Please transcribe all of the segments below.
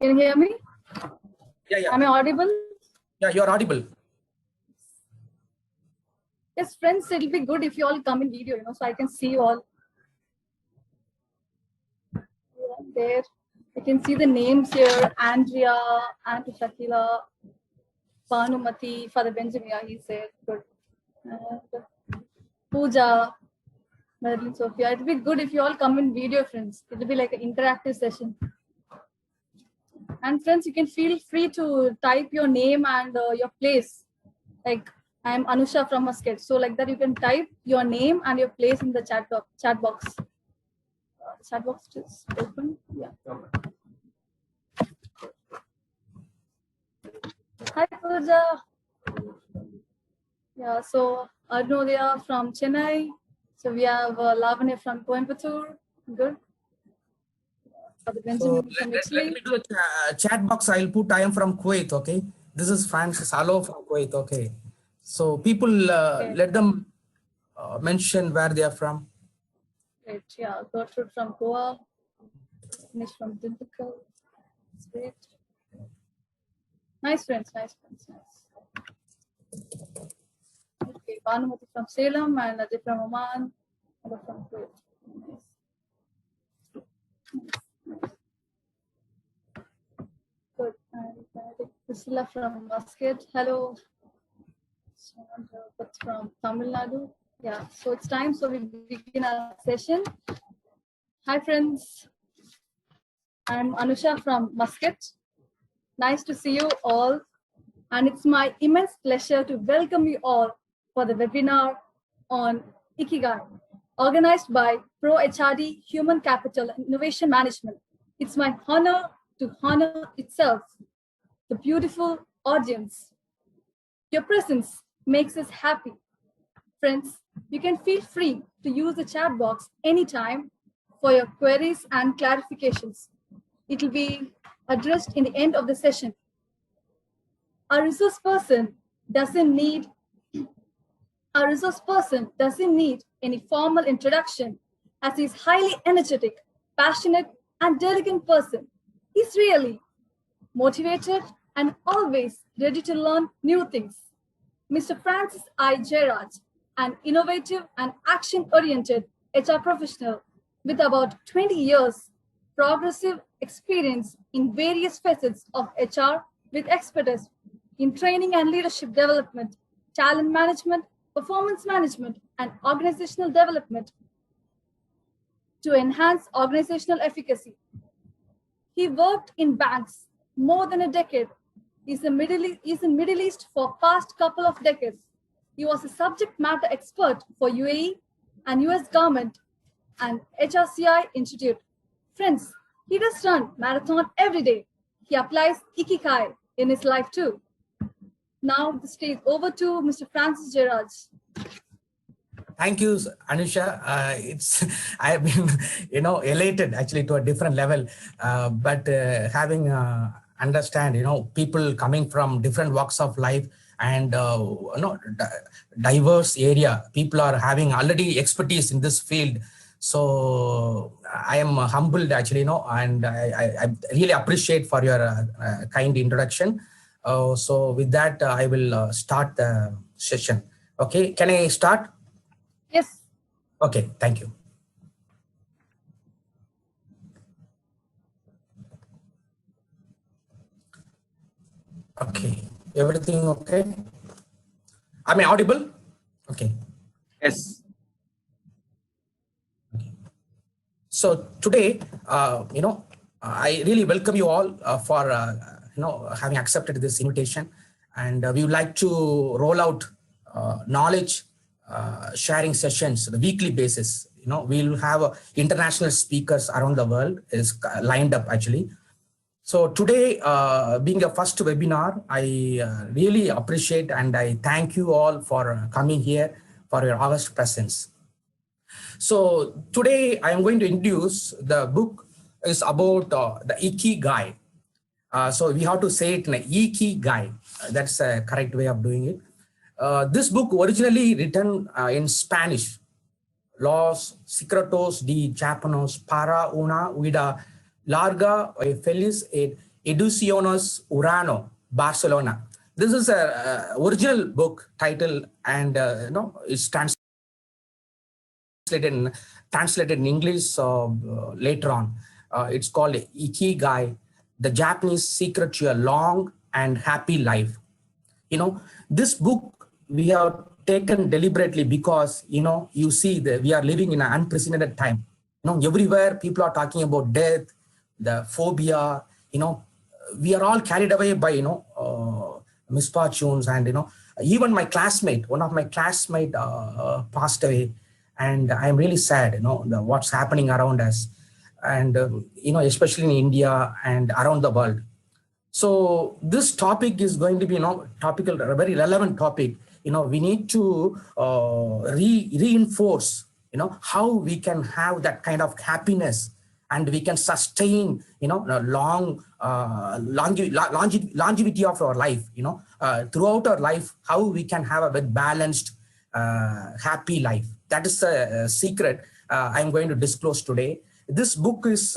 Can you hear me? Yeah. Am I audible? Yeah, you're audible. Yes, friends, it'll be good if you all come in video, so I can see you all. Yeah, there. You can see the names here: Andrea, Auntie Shakila, Panumati, Father Benjamin, he said. Good. Pooja, Madeline Sophia. It'll be good if you all come in video, friends. It'll be like an interactive session. And friends, you can feel free to type your name and your place. Like, I'm Anusha from Muscat. So like that, you can type your name and your place in the chat box. Chat box is open. Yeah. Hi, Pooja. Yeah, so Arnodya from Chennai. So we have Lavanya from Coimbatore. Good. So let me do a chat box. I'll put I am from Kuwait. Okay. This is Francis. Hello from Kuwait. Okay. So people let them mention where they are from. Great. Yeah. Gertrude from Goa. Nish from Dintikal. Great. Nice friends. Nice. Okay. Banumati from Salem and Ajay from Oman. Hello from Kuwait. Nice. Good. And Priscilla from Muscat. Hello. From Tamil Nadu. Yeah, so it's time. So we begin our session. Hi, friends. I'm Anusha from Muscat. Nice to see you all. And it's my immense pleasure to welcome you all for the webinar on Ikigai, organized by Pro HRD Human Capital and Innovation Management. It's my honor to honor itself, the beautiful audience. Your presence makes us happy. Friends, you can feel free to use the chat box anytime for your queries and clarifications. It will be addressed in the end of the session. A resource person doesn't need any formal introduction, as he's highly energetic, passionate, and diligent person. He's really motivated and always ready to learn new things. Mr. Francis I. Gerard, an innovative and action-oriented HR professional with about 20 years progressive experience in various facets of HR, with expertise in training and leadership development, talent management, performance management, and organizational development to enhance organizational efficacy. He worked in banks more than a decade. He's in Middle East for past couple of decades. He was a subject matter expert for UAE and US government and HRCI Institute. Friends, he does run marathon every day. He applies Ikigai in his life too. Now the stage over to Mr. Francis Gerard. Thank you, Anusha. I've been, elated actually to a different level. But having understand, people coming from different walks of life and diverse area, people are having already expertise in this field. So I am humbled actually, and I really appreciate for your kind introduction. So with that, I will start the session. Okay, can I start? Yes. Okay, thank you. Okay, everything okay? Am I audible? Okay. Yes. Okay. So today, I really welcome you all for having accepted this invitation, and we would like to roll out knowledge sharing sessions on a weekly basis. We'll have international speakers around the world is lined up actually. So today, being a first webinar, I really appreciate and I thank you all for coming here for your august presence. So today I am going to introduce the book is about the Ikigai. So we have to say it in Ikigai. That's a correct way of doing it. This book originally written in Spanish. Los secretos de Japonos para una vida larga y feliz en Educaciones Urano, Barcelona. This is a original book title, and it's in, translated in English later on. It's called Ikigai, the Japanese secret to a long and happy life. This book we have taken deliberately because, you see that we are living in an unprecedented time. Everywhere people are talking about death, the phobia, we are all carried away by, misfortunes. And, even my classmate, one of my classmates passed away. And I'm really sad, what's happening around us. And, especially in India and around the world. So this topic is going to be, topical, a very relevant topic. We need to reinforce, how we can have that kind of happiness, and we can sustain, longevity of our life, throughout our life, how we can have a very balanced, happy life. That is the secret I'm going to disclose today. This book is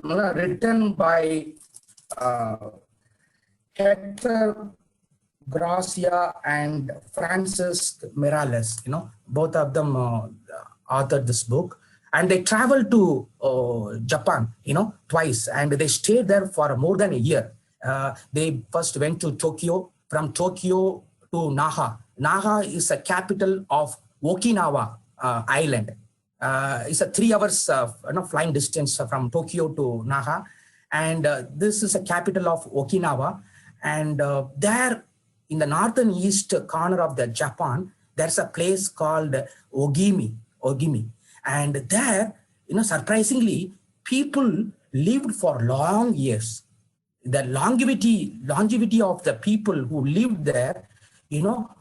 written by Hector Gracia and Francis Miralles. Both of them authored this book, and they traveled to Japan, twice, and they stayed there for more than a year. They first went to Tokyo, from Tokyo to Naha. Naha is a capital of Okinawa island. It's a 3 hours flying distance from Tokyo to Naha. And this is a capital of Okinawa. And there in the northern east corner of the Japan, there's a place called Ogimi. And there, surprisingly, people lived for long years. The longevity of the people who lived there,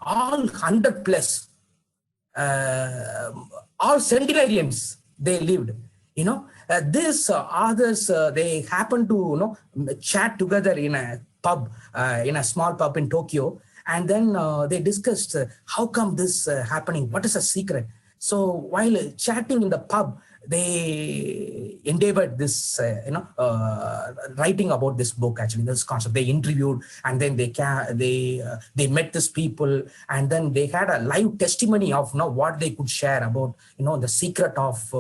all 100 plus, all centenarians, they lived. These others, they happened to chat together in a pub, in a small pub in Tokyo, and then they discussed how come this happening, what is the secret. So while chatting in the pub, they endeavored this, writing about this book, actually, this concept. They interviewed, and then they met these people, and then they had a live testimony of what they could share about, the secret of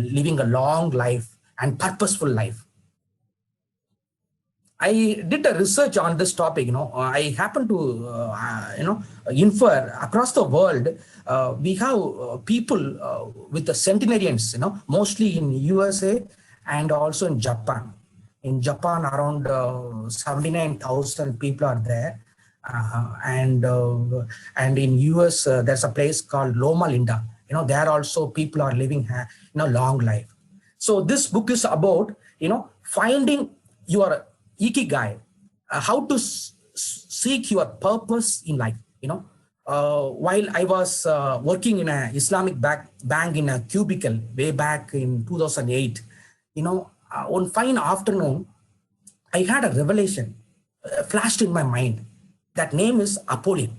living a long life and purposeful life. I did a research on this topic. I happen to, infer across the world, we have people with the centenarians, mostly in USA and also in Japan. In Japan, around 79,000 people are there. And in US, there's a place called Loma Linda. There also people are living, long life. So this book is about, finding your Ikigai, how to seek your purpose in life. While I was working in an Islamic bank in a cubicle way back in 2008, one fine afternoon, I had a revelation flashed in my mind. That name is Apollin.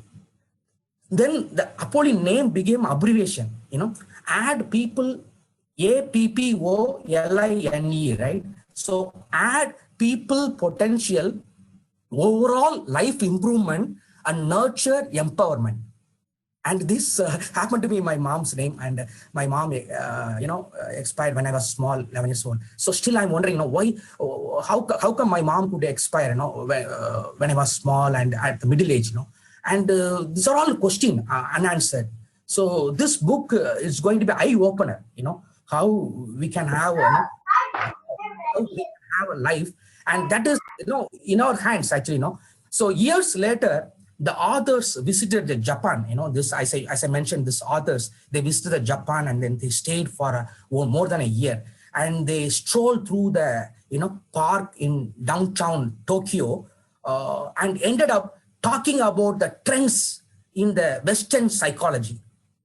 Then the Apollin name became abbreviation, add people, APPOLINE, right? So add people potential, overall life improvement, and nurture empowerment. And this happened to be my mom's name, and my mom, expired when I was small, 11 years old. So still I'm wondering, why, how come my mom could expire, when I was small and at the middle age, And these are all questions unanswered. So this book is going to be eye opener, how we can have, how we can have a life, and that is, in our hands, actually. So years later, the authors visited the Japan. This, as I mentioned, these authors, they visited Japan, and then they stayed for more than a year, and they strolled through the park in downtown Tokyo, and ended up talking about the trends in the Western psychology.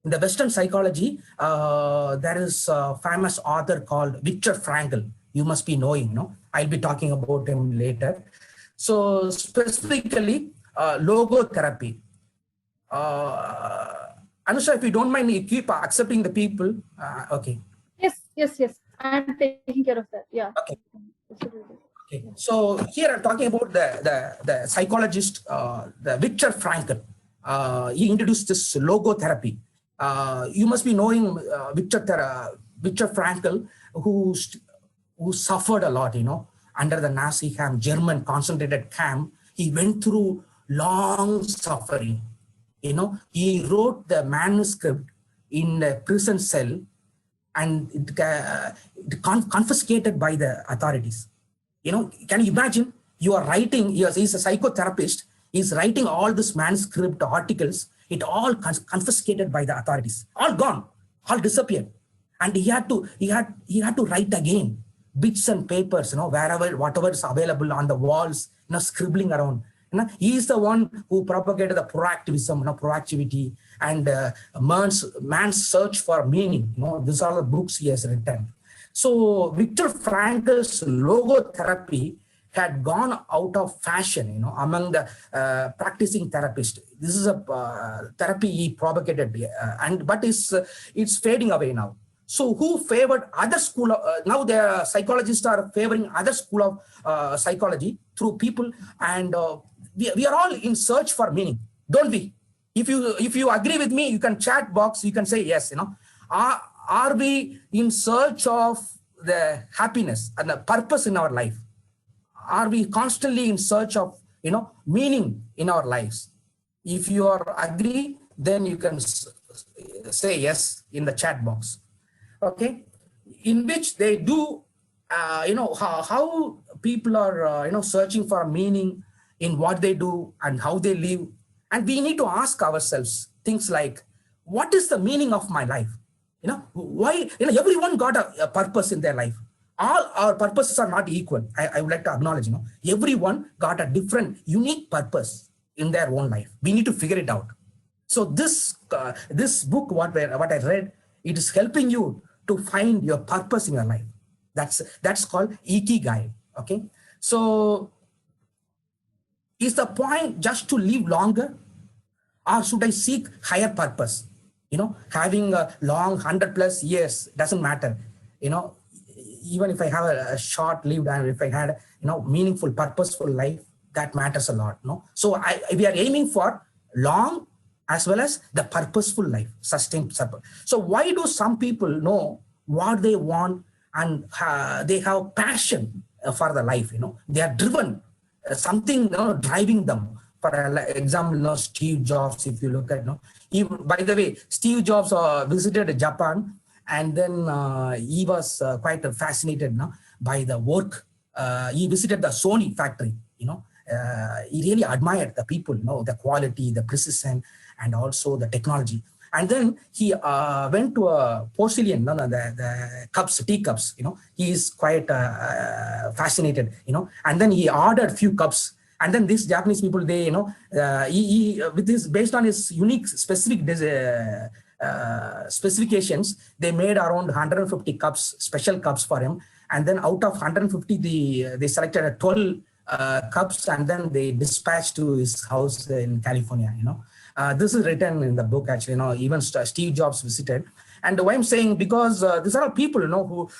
In the Western psychology, there is a famous author called Viktor Frankl. You must be knowing, I'll be talking about him later. So specifically, logotherapy. Anusha, if you don't mind, you keep accepting the people. Okay. Yes. I'm taking care of that. Yeah. Okay. Okay. So here I'm talking about the psychologist, the Viktor Frankl. He introduced this logotherapy. You must be knowing Viktor Frankl, who suffered a lot, under the Nazi camp, German concentrated camp. He went through long suffering. He wrote the manuscript in a prison cell, and it confiscated by the authorities. Can you imagine? You are writing, he's a psychotherapist, he's writing all this manuscript articles, it all confiscated by the authorities, all gone, all disappeared. And he had to write again, bits and papers, wherever, whatever is available on the walls, scribbling around. He is the one who propagated the proactivism, proactivity, and man's search for meaning. These are the books he has written. So Viktor Frankl's logotherapy had gone out of fashion, among the practicing therapists. This is a therapy he propagated, but it's fading away now. So who favored other school of, now the psychologists are favoring other school of psychology through people, and we are all in search for meaning, don't we? If you agree with me, you can chat box, you can say yes. Are we in search of the happiness and the purpose in our life? Are we constantly in search of meaning in our lives? If you are agree, then you can say yes in the chat box. Okay, in which they do, how people are searching for meaning in what they do and how they live. And we need to ask ourselves things like, what is the meaning of my life? Why, everyone got a purpose in their life. All our purposes are not equal. I would like to acknowledge, everyone got a different, unique purpose in their own life. We need to figure it out. So this book, what I read, it is helping you to find your purpose in your life. That's called Ikigai. Okay. So is the point just to live longer, or should I seek higher purpose? Having a long 100+ years doesn't matter. Even if I have a short-lived, and if I had meaningful, purposeful life, that matters a lot. So we are aiming for long as well as the purposeful life, sustained. So why do some people know what they want, and they have passion for the life? They are driven, something driving them. For example, Steve Jobs, if you look at, even, by the way, Steve Jobs visited Japan, and then he was quite fascinated by the work. He visited the Sony factory. He really admired the people, the quality, the precision, and also the technology. And then he went to a porcelain, the cups, teacups. He is quite fascinated. And then he ordered few cups. And then these Japanese people, they, he with this, based on his unique specific specifications, they made around 150 cups, special cups for him. And then out of 150, they selected 12 cups, and then they dispatched to his house in California. This is written in the book, actually. Even Steve Jobs visited. And why I'm saying, because these are people, who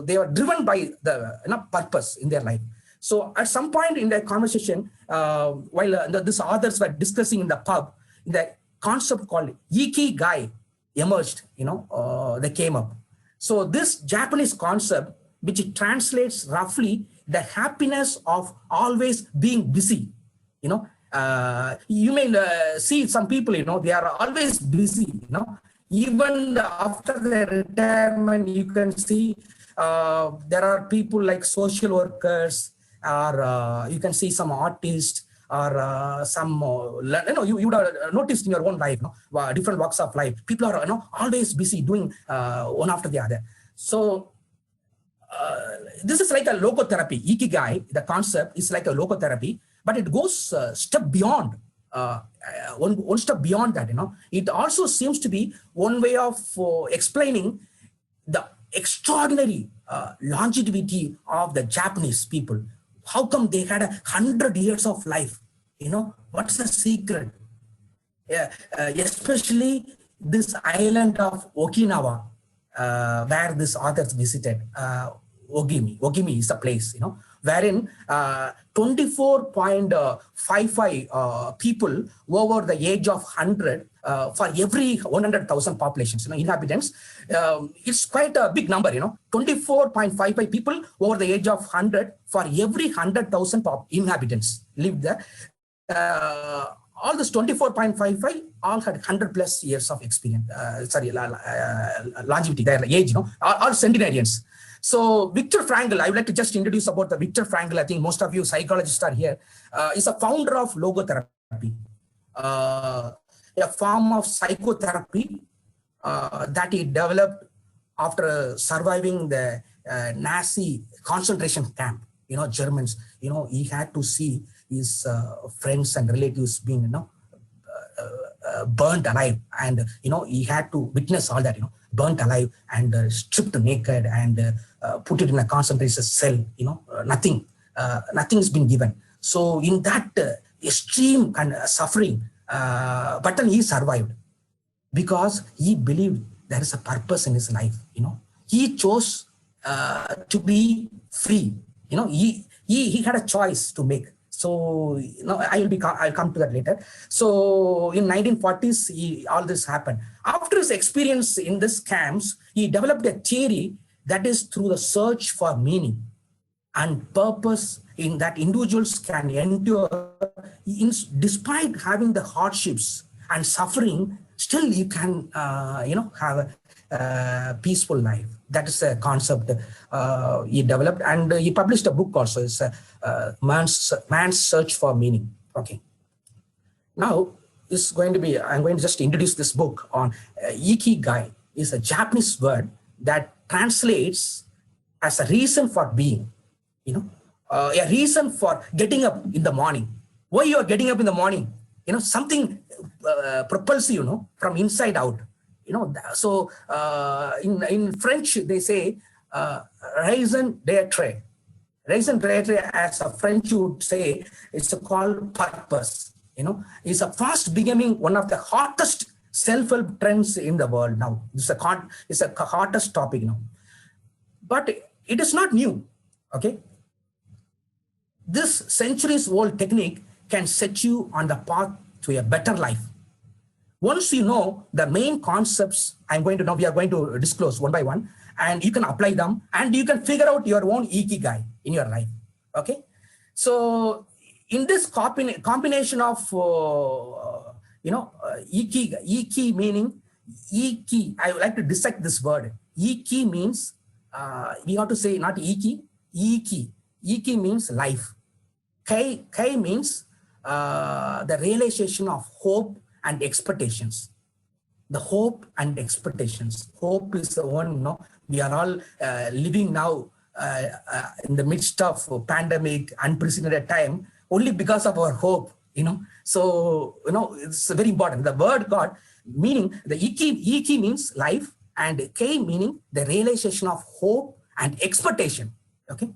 they are driven by the purpose in their life. So at some point in the conversation, while these authors were discussing in the pub, the concept called Ikigai emerged, they came up. So this Japanese concept, which it translates roughly the happiness of always being busy. You may see some people, they are always busy, even after their retirement. You can see there are people like social workers, or you can see some artists, or some, you would have noticed in your own life, different walks of life. People are always busy doing one after the other. So this is like a logotherapy. Ikigai, the concept is like a logotherapy, but it goes step beyond, one step beyond that. It also seems to be one way of explaining the extraordinary longevity of the Japanese people. How come they had 100 years of life? What's the secret? Especially this island of Okinawa, where these authors visited. Ogimi. Ogimi is a place, wherein 24.55 people over the age of 100 for every 100,000 populations, inhabitants. It's quite a big number, 24.55 people over the age of 100 for every 100,000 inhabitants live there. All this 24.55 all had 100 plus years of experience, longevity, their age, all centenarians. So Viktor Frankl, I would like to just introduce about the Viktor Frankl. I think most of you psychologists are here. Is a founder of logotherapy, a form of psychotherapy that he developed after surviving the Nazi concentration camp. Germans, he had to see his friends and relatives being, burnt alive, and he had to witness all that, burnt alive and stripped naked and put it in a concentration cell. Nothing's been given. So in that extreme kind of suffering, but then he survived because he believed there is a purpose in his life. He chose to be free. He had a choice to make. So I'll come to that later. So in 1940s, all this happened. After his experience in these camps, he developed a theory that is through the search for meaning and purpose in that individuals can endure despite having the hardships and suffering. Still, you can have a peaceful life. That is a concept he developed, and he published a book also. It's Man's Search for Meaning. Okay. Now, I'm going to just introduce this book on Ikigai. Is a Japanese word that translates as a reason for being. A reason for getting up in the morning. Why you are getting up in the morning? Something propels you, from inside out. So in French, they say raison d'être. Raison d'être, as a French would say, it's called purpose. It's a fast becoming one of the hottest self-help trends in the world now. It's a hottest topic now. But it is not new, okay? This centuries-old technique can set you on the path to a better life. Once you know the main concepts, we are going to disclose one by one, and you can apply them, and you can figure out your own Ikigai in your life. Okay. So in this combination of, Iki meaning, I would like to dissect this word. Iki means, we have to say not Iki, Iki. Iki means life. Kai means the realization of hope and expectations. The hope and expectations. Hope is the one, we are all living now in the midst of pandemic, unprecedented time, only because of our hope, So, it's very important. The word God, meaning the Iki means life, and K meaning the realization of hope and expectation. Okay.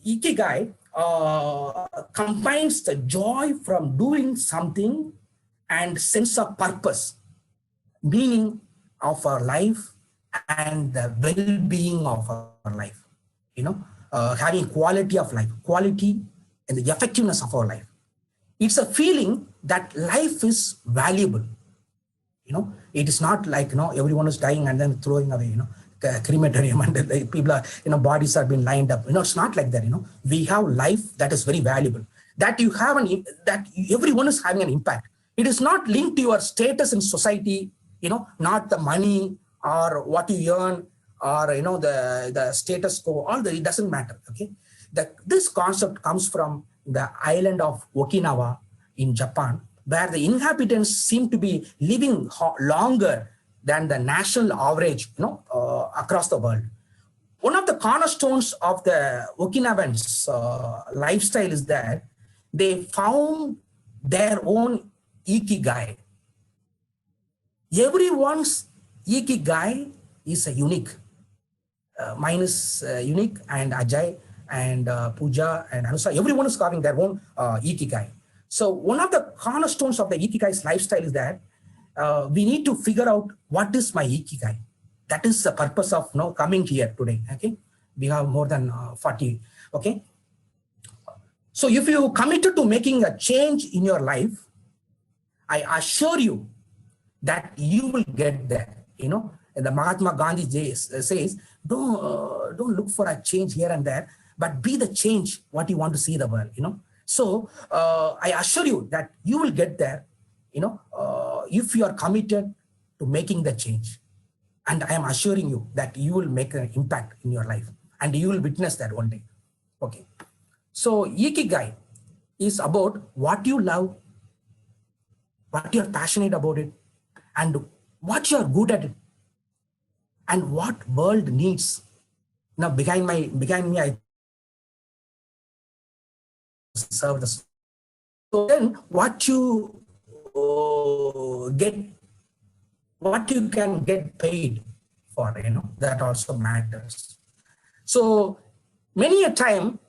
Ikigai combines the joy from doing something and sense of purpose, meaning of our life, and the well-being of our life. Having quality of life, quality and the effectiveness of our life. It's a feeling that life is valuable. It is not like, everyone is dying and then throwing away, crematorium, and the people are, bodies are being lined up. It's not like that. We have life that is very valuable, that you have that everyone is having an impact. It is not linked to your status in society, not the money or what you earn or, the status quo, it doesn't matter. Okay. This concept comes from the island of Okinawa in Japan, where the inhabitants seem to be living longer than the national average, across the world. One of the cornerstones of the Okinawans' lifestyle is that they found their own Ikigai. Everyone's Ikigai is unique. Mine is unique, and Ajay and Pooja and Anusa, everyone is having their own Ikigai. So one of the cornerstones of the Ikigai's lifestyle is that we need to figure out what is my Ikigai. That is the purpose of coming here today. Okay, we have more than 40. Okay, so if you committed to making a change in your life, I assure you that you will get there. And the Mahatma Gandhi says, don't look for a change here and there, but be the change what you want to see the world. So I assure you that you will get there. If you are committed to making the change, and I am assuring you that you will make an impact in your life, and you will witness that one day. Okay. So Ikigai is about what you love, what you're passionate about it, and what you're good at it, and what world needs. Now, behind me, I serve the. So then, what you get, what you can get paid for, that also matters. So many a time,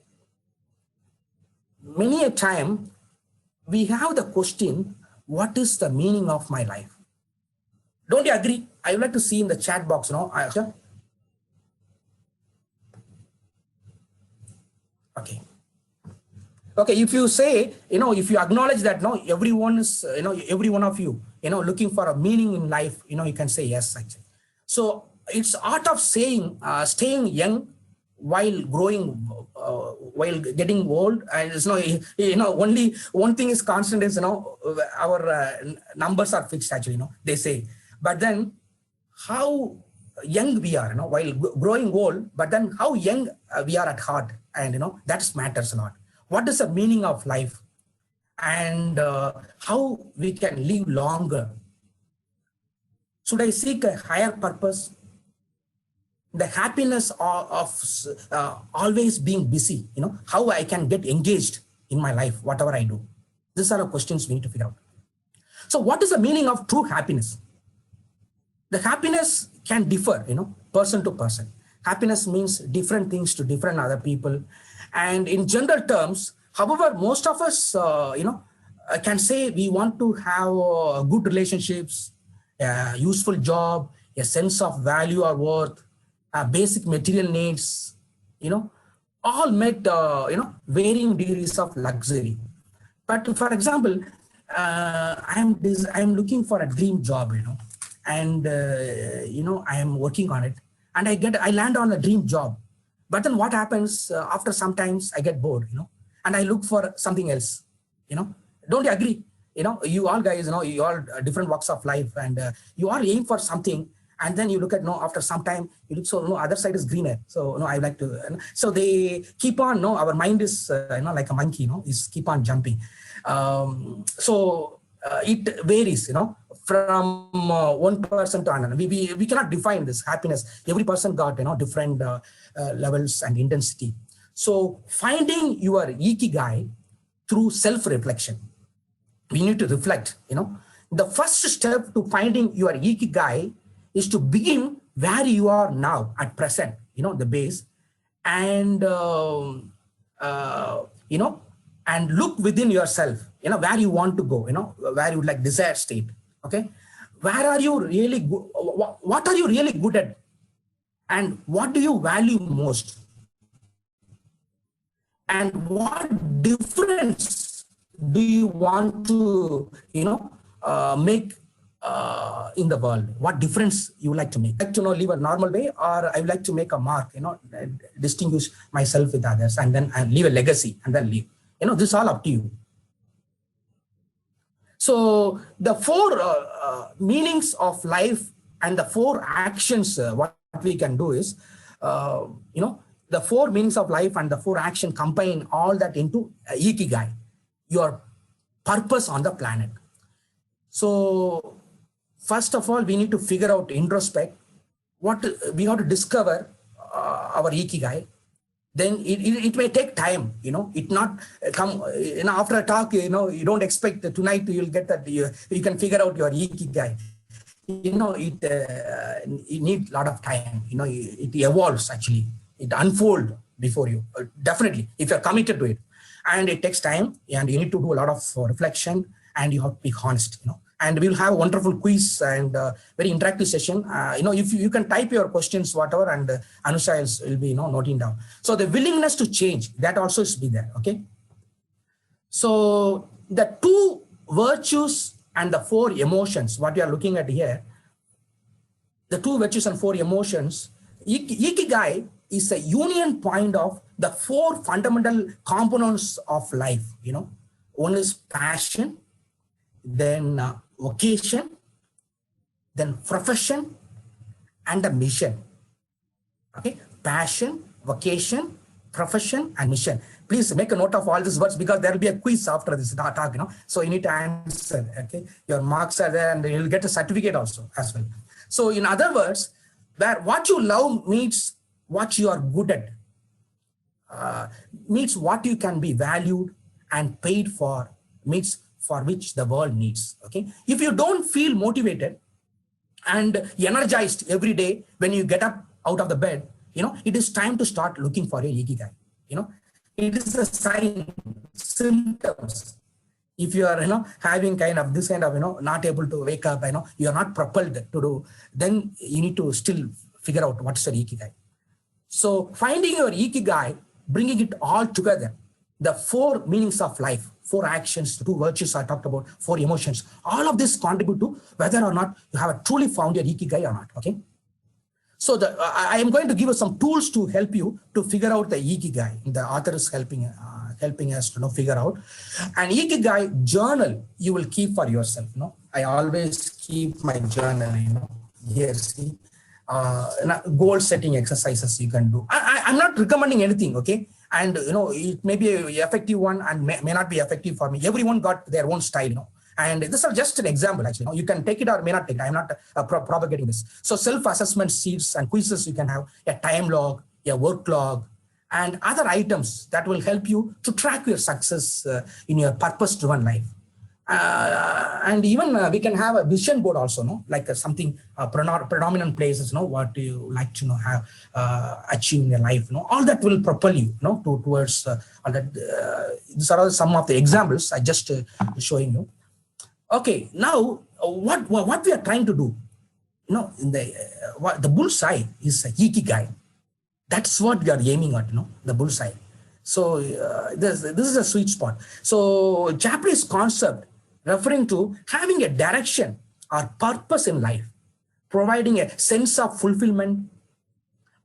we have the question, what is the meaning of my life? Don't you agree? I would like to see in the chat box, Okay. Okay, if you say, if you acknowledge that, everyone is, every one of you, looking for a meaning in life, you can say yes, actually. So it's art of saying, staying young while growing, while getting old. And it's only one thing is constant is, our numbers are fixed, actually, they say. But then how young we are, while growing old, but then how young we are at heart. And, that matters a lot. What is the meaning of life, and how we can live longer? Should I seek a higher purpose? The happiness of always being busy, how I can get engaged in my life, whatever I do. These are the questions we need to figure out. So what is the meaning of true happiness? The happiness can differ, person to person. Happiness means different things to different other people. And in general terms, however, most of us, can say we want to have good relationships, a useful job, a sense of value or worth, basic material needs, all met, varying degrees of luxury. But for example, I'm looking for a dream job, and, I am working on it, and I land on a dream job. But then what happens after sometimes I get bored, and I look for something else, don't you agree? You all guys, you all different walks of life, and you are aiming for something, and then you look at, after some time, you look, so, other side is greener. So, I like to, so they keep on, our mind is, like a monkey, is keep on jumping. So it varies, from one person to another. We cannot define this happiness. Every person got, different levels and intensity. So finding your Ikigai through self-reflection, we need to reflect, the first step to finding your Ikigai is to begin where you are now at present, the base, and, and look within yourself, where you want to go, where you would like desired state. Okay. Where are you really good? What are you really good at? And what do you value most? And what difference do you want to, make in the world? What difference you would like to make? Like to live a normal way, or I would like to make a mark, distinguish myself with others, and then leave a legacy, and then leave. This is all up to you. So the four meanings of life and the four actions, what we can do is, the four meanings of life and the four action combine all that into Ikigai, your purpose on the planet. So first of all, we need to figure out, introspect, what we have to discover our Ikigai. Then it may take time, it not come, after a talk, you don't expect that tonight you'll get that, you can figure out your Ikigai. It needs a lot of time, it evolves actually, it unfolds before you, definitely, if you're committed to it. And it takes time, and you need to do a lot of reflection, and you have to be honest, and we'll have a wonderful quiz and very interactive session. If you can type your questions, whatever, and Anusha will be, noting down. So the willingness to change, that also is be there, okay? So the two virtues and the four emotions, what we are looking at here, the two virtues and four emotions, Ikigai is a union point of the four fundamental components of life, One is passion, then vocation, then profession, and the mission. Okay, passion, vocation, profession, and mission. Please make a note of all these words because there will be a quiz after this talk, So you need to answer, okay? Your marks are there and you'll get a certificate also as well. So in other words, where what you love meets what you are good at, meets what you can be valued and paid for, meets for which the world needs, okay? If you don't feel motivated and energized every day when you get up out of the bed, it is time to start looking for a Ikigai, It is a sign, symptoms. If you are, having this kind of, not able to wake up, you are not propelled to do, then you need to still figure out what's the Ikigai. So finding your Ikigai, bringing it all together, the four meanings of life, four actions, two virtues I talked about, four emotions, all of this contribute to whether or not you have truly found your Ikigai or not, okay? So I am going to give you some tools to help you to figure out the Ikigai. The author is helping us to figure out. An Ikigai journal you will keep for yourself. I always keep my journal. Here, see, goal setting exercises you can do. I'm not recommending anything, okay? And it may be an effective one and may not be effective for me. Everyone got their own style. And this is just an example, actually. You can take it or may not take it. I'm not propagating this. So self-assessment sheets and quizzes, you can have a time log, a work log, and other items that will help you to track your success in your purpose-driven life. And even we can have a vision board also, like something predominant places, what do you like to have achieve in your life, all that will propel you, towards all that. These are some of the examples I just showing you. Okay, now what we are trying to do, in the bullseye is a Ikigai. That's what we are aiming at, the bullseye. So this is a sweet spot. So Japanese concept referring to having a direction or purpose in life, providing a sense of fulfillment,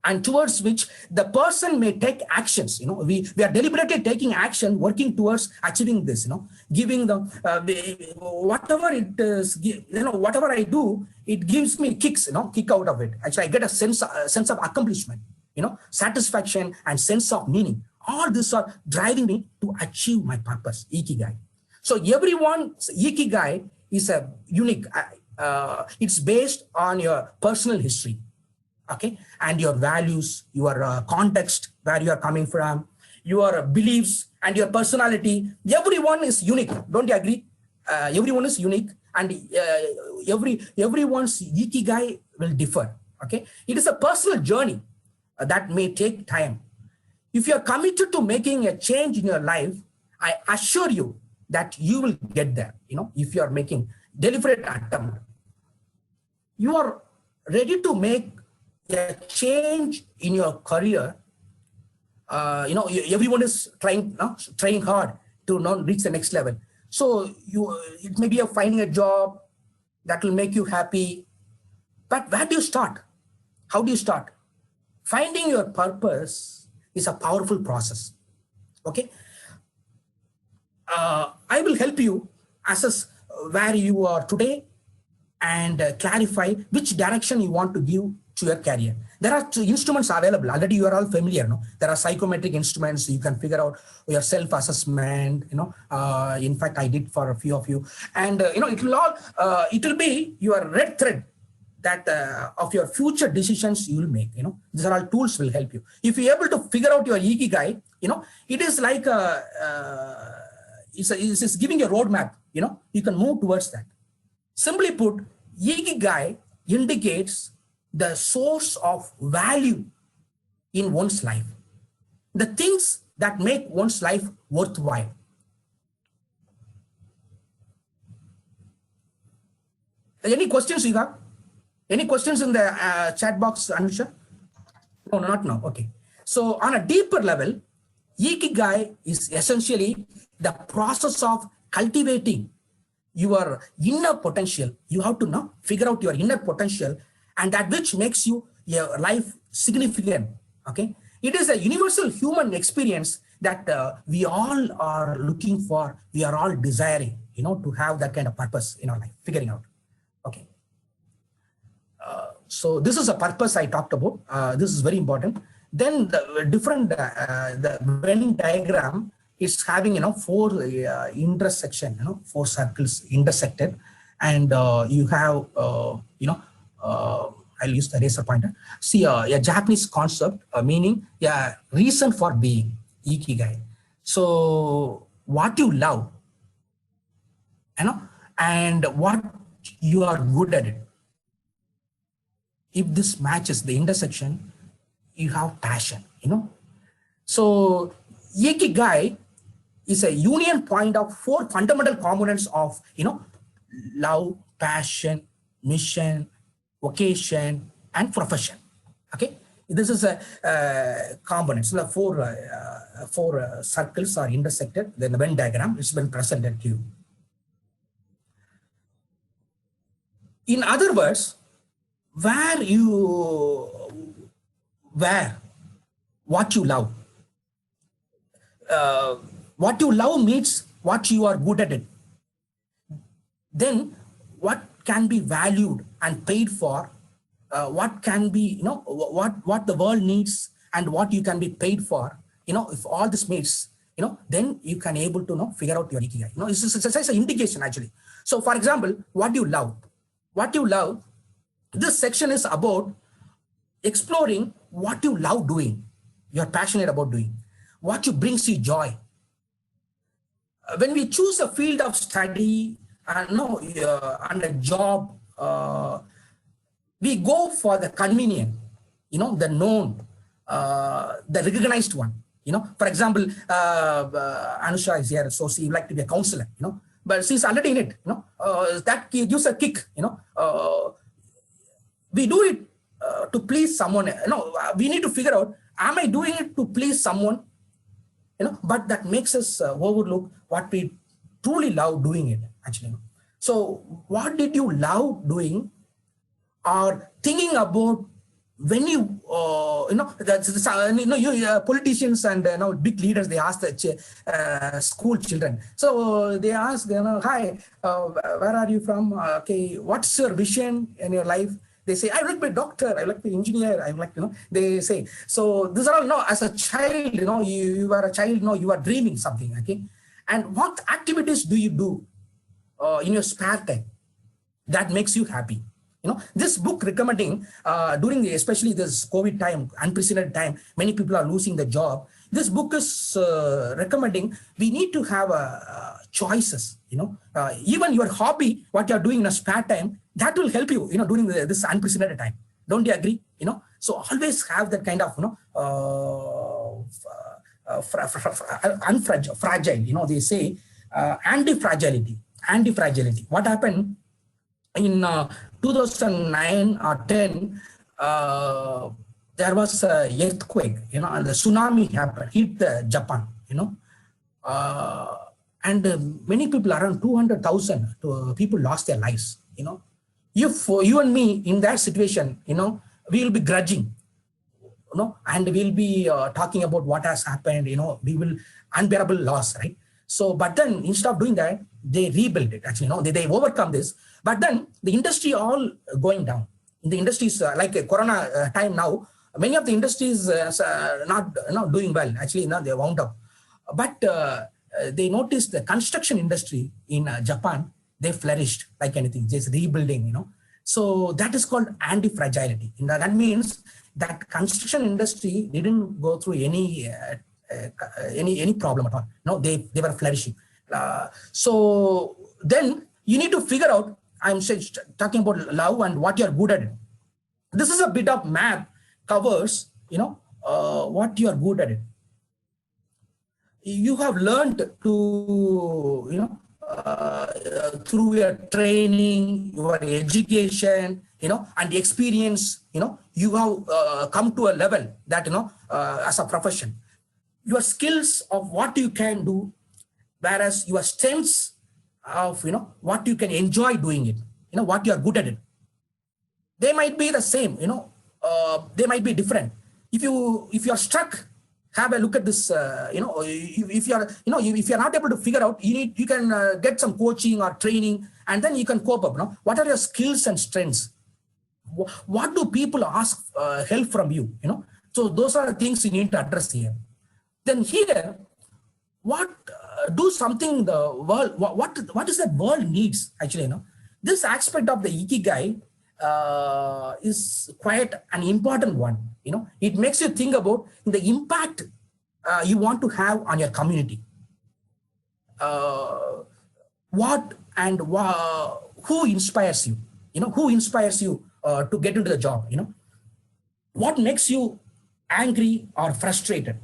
and towards which the person may take actions. We are deliberately taking action, working towards achieving this. Giving them whatever it is. Whatever I do, it gives me kicks. Kick out of it. Actually, I get a sense of accomplishment. Satisfaction and sense of meaning. All these are driving me to achieve my purpose. Ikigai. So everyone's Ikigai is a unique. It's based on your personal history. Okay, and your values, your context, where you are coming from, your beliefs and your personality. Everyone is unique. Don't you agree? Everyone is unique, and everyone's Ikigai will differ. Okay, it is a personal journey that may take time. If you are committed to making a change in your life, I assure you that you will get there. If you are making deliberate attempt, you are ready to make a change in your career. Everyone is trying hard to reach the next level. So it may be finding a job that will make you happy. But where do you start? How do you start? Finding your purpose is a powerful process. Okay. I will help you assess where you are today and clarify which direction you want to give to your career. There are two instruments available. Already you are all familiar. There are psychometric instruments. You can figure out your self-assessment. In fact, I did for a few of you. And, it will be your red thread that of your future decisions you will make. These are all tools will help you. If you're able to figure out your Ikigai, it is like it's giving a roadmap. You can move towards that. Simply put, Ikigai indicates the source of value in one's life, the things that make one's life worthwhile. Any questions you have? Any questions in the chat box, Anusha? No, not now. Okay. So on a deeper level, Ikigai is essentially the process of cultivating your inner potential. You have to now figure out your inner potential, and that which makes your life significant. Okay. It is a universal human experience that we all are looking for. We are all desiring, to have that kind of purpose in our life, figuring out. Okay. So this is a purpose I talked about. This is very important. Then the different the Venn diagram is having four intersection, four circles intersected, and you have I'll use the eraser pointer. See a Japanese concept meaning reason for being, ikigai. So what you love, and what you are good at it. If this matches the intersection, you have passion, So Ikigai is a union point of four fundamental components of, love, passion, mission, vocation, and profession. Okay. This is a component. So the four circles are intersected. Then the Venn diagram has been presented to you. In other words, what you love. What you love means what you are good at it. Then what can be valued and paid for, what can be, what the world needs and what you can be paid for, if all this meets, then you can able to figure out your ikigai. It's an indication actually. So for example, what you love. This section is about exploring what you love doing, you're passionate about doing, what brings you joy. When we choose a field of study and a job, we go for the convenient, the known, the recognized one. For example, Anusha is here, so she would like to be a counselor, but she's already in it, that gives a kick, we do it to please someone. We need to figure out, am I doing it to please someone? But that makes us overlook what we truly love doing it actually. So what did you love doing or thinking about when you, politicians and big leaders, they ask the school children. So they ask, hi, where are you from? Okay, what's your vision in your life? They say, I would like to be a doctor, I would like to be an engineer, I would like to, they say. So these are all, as a child, you are a child, you are dreaming something, okay? And what activities do you do in your spare time that makes you happy? This book recommending during especially this COVID time, unprecedented time, many people are losing the job. This book is recommending we need to have choices, even your hobby, what you're doing in a spare time, that will help you, during this unprecedented time. Don't you agree? So always have that kind of, fragile, they say anti-fragility. What happened in 2009 or 10, there was an earthquake, and the tsunami happened, hit Japan, and many people, around 200,000 people lost their lives, If you and me in that situation, we will be grudging, and we'll be talking about what has happened, we will unbearable loss, right? So, but then instead of doing that, they rebuild it actually, they overcome this. But then the industry all going down. In the industries like Corona time now, many of the industries not doing well. Actually, now they wound up. But they noticed the construction industry in Japan, they flourished like anything, just rebuilding, So that is called anti-fragility. That means that construction industry didn't go through any problem at all. No, they were flourishing. So then you need to figure out, I'm talking about love and what you're good at it. This is a bit of map covers, what you are good at it. You have learned to, through your training, your education, and the experience, you have come to a level that, as a profession, your skills of what you can do, whereas your strengths of, what you can enjoy doing it, what you are good at it, they might be the same, they might be different. If you are stuck, have a look at this, if you are, if you are not able to figure out, you can get some coaching or training, and then you can cope up. What are your skills and strengths? What do people ask help from you? So those are the things you need to address here. Then here, what do something the world, what is that world needs actually? This aspect of the ikigai is quite an important one. It makes you think about the impact you want to have on your community. What and who inspires you? Who inspires you to get into the job? What makes you angry or frustrated?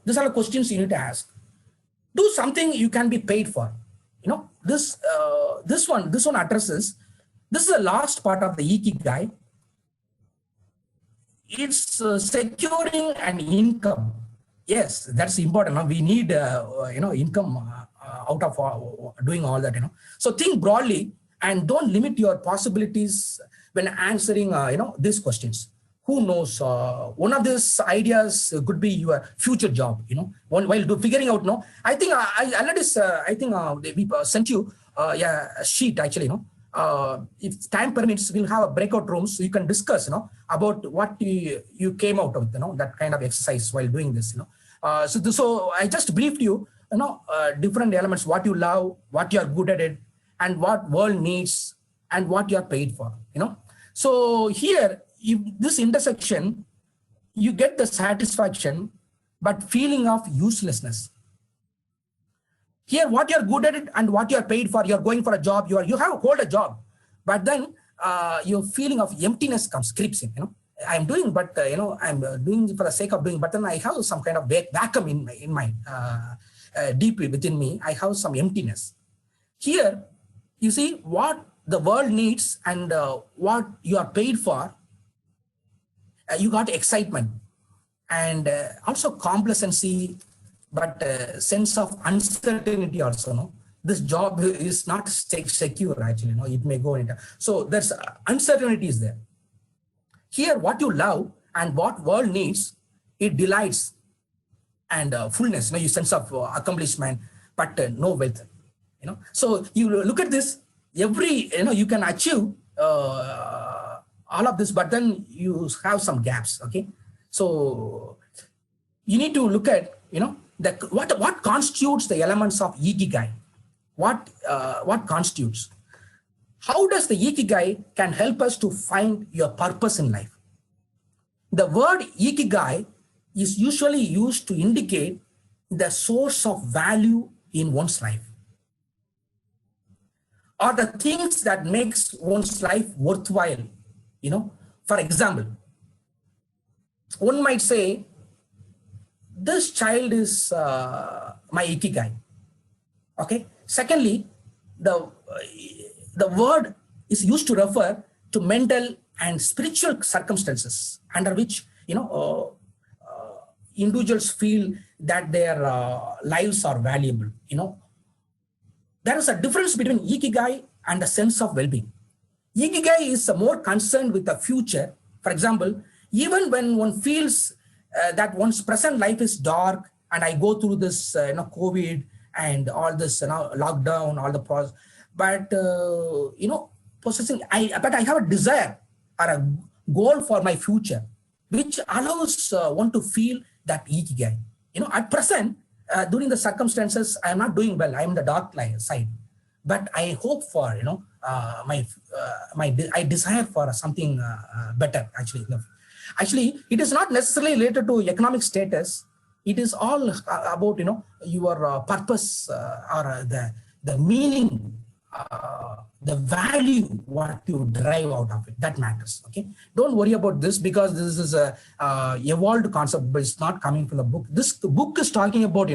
These are the questions you need to ask. Do something you can be paid for. This one addresses. This is the last part of the ikigai. It's securing an income. Yes, that's important. We need income out of doing all that. So think broadly and don't limit your possibilities when answering these questions. Who knows? One of these ideas could be your future job. While figuring out. I think I already we sent you a sheet actually. If time permits, we'll have a breakout rooms so you can discuss, about what you came out of, that kind of exercise while doing this, So I just briefed you, different elements, what you love, what you are good at it, and what world needs, and what you are paid for, So here, if this intersection, you get the satisfaction, but feeling of uselessness. Here, what you're good at it and what you're paid for, you're going for a job, you have hold a job, but then your feeling of emptiness creeps in. I'm doing, but I'm doing for the sake of doing, but then I have some kind of vacuum in my deeply within me. I have some emptiness. Here, you see what the world needs and what you are paid for. You got excitement and also complacency, but sense of uncertainty also. This job is not secure actually. It may go into. So there's uncertainty is there. Here, what you love and what world needs, it delights and fullness. You sense of accomplishment, but no wealth. So you look at this. Every you can achieve all of this, but then you have some gaps. Okay, so you need to look at what constitutes the elements of ikigai. What constitutes? How does the ikigai can help us to find your purpose in life? The word ikigai is usually used to indicate the source of value in one's life, or the things that makes one's life worthwhile. For example, one might say, this child is my ikigai. Okay. Secondly, the word is used to refer to mental and spiritual circumstances under which individuals feel that their lives are valuable. There is a difference between ikigai and the sense of well-being. Ikigai is more concerned with the future. For example, even when one feels that one's present life is dark, and I go through this COVID and all this lockdown, all the process, but but I have a desire or a goal for my future, which allows one to feel that ikigai. At present, during the circumstances, I am not doing well. I am the dark side, but I hope for I desire for something better. Actually, it is not necessarily related to economic status. It is all about your purpose or the meaning the value what you derive out of it, that matters. Okay, don't worry about this because this is a evolved concept, but it's not coming from the book. This book is talking about,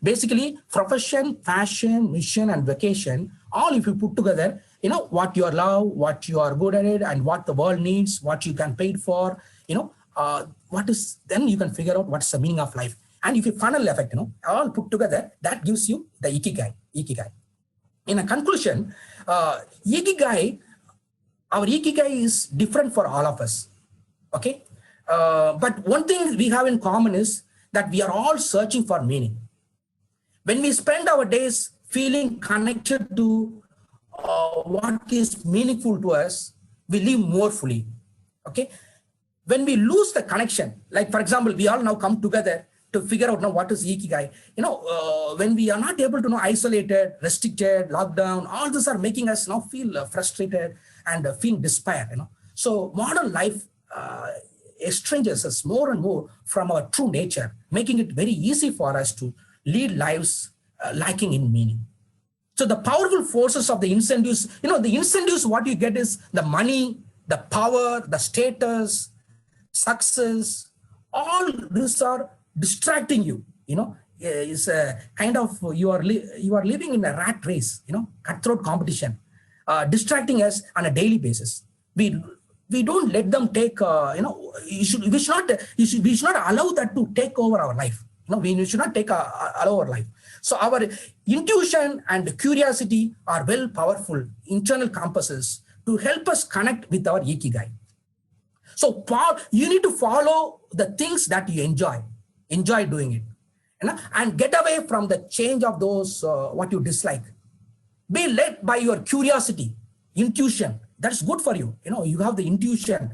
basically profession, passion, mission, and vacation, all if you put together, what you love, what you are good at it, and what the world needs, what you can pay it for, what is, then you can figure out what's the meaning of life. And if you funnel effect, all put together, that gives you the ikigai. In a conclusion, ikigai, our ikigai is different for all of us. Okay, but one thing we have in common is that we are all searching for meaning. When we spend our days feeling connected to what is meaningful to us, we live more fully. Okay, when we lose the connection, like for example, we all now come together to figure out now what is ikigai. When we are not able to know, isolated, restricted, locked down, all these are making us now feel frustrated and feel despair. So modern life estranges us more and more from our true nature, making it very easy for us to lead lives lacking in meaning. So the powerful forces of the incentives, the incentives, what you get is the money, the power, the status, success, all these are distracting you. Is a kind of, you are living in a rat race, cutthroat competition, distracting us on a daily basis. We don't let them take, we should not allow that to take over our life. We should not allow our life. So our intuition and curiosity are well powerful internal compasses to help us connect with our ikigai. So you need to follow the things that you enjoy doing it, and get away from the change of those what you dislike. Be led by your curiosity, intuition. That's good for you. You have the intuition,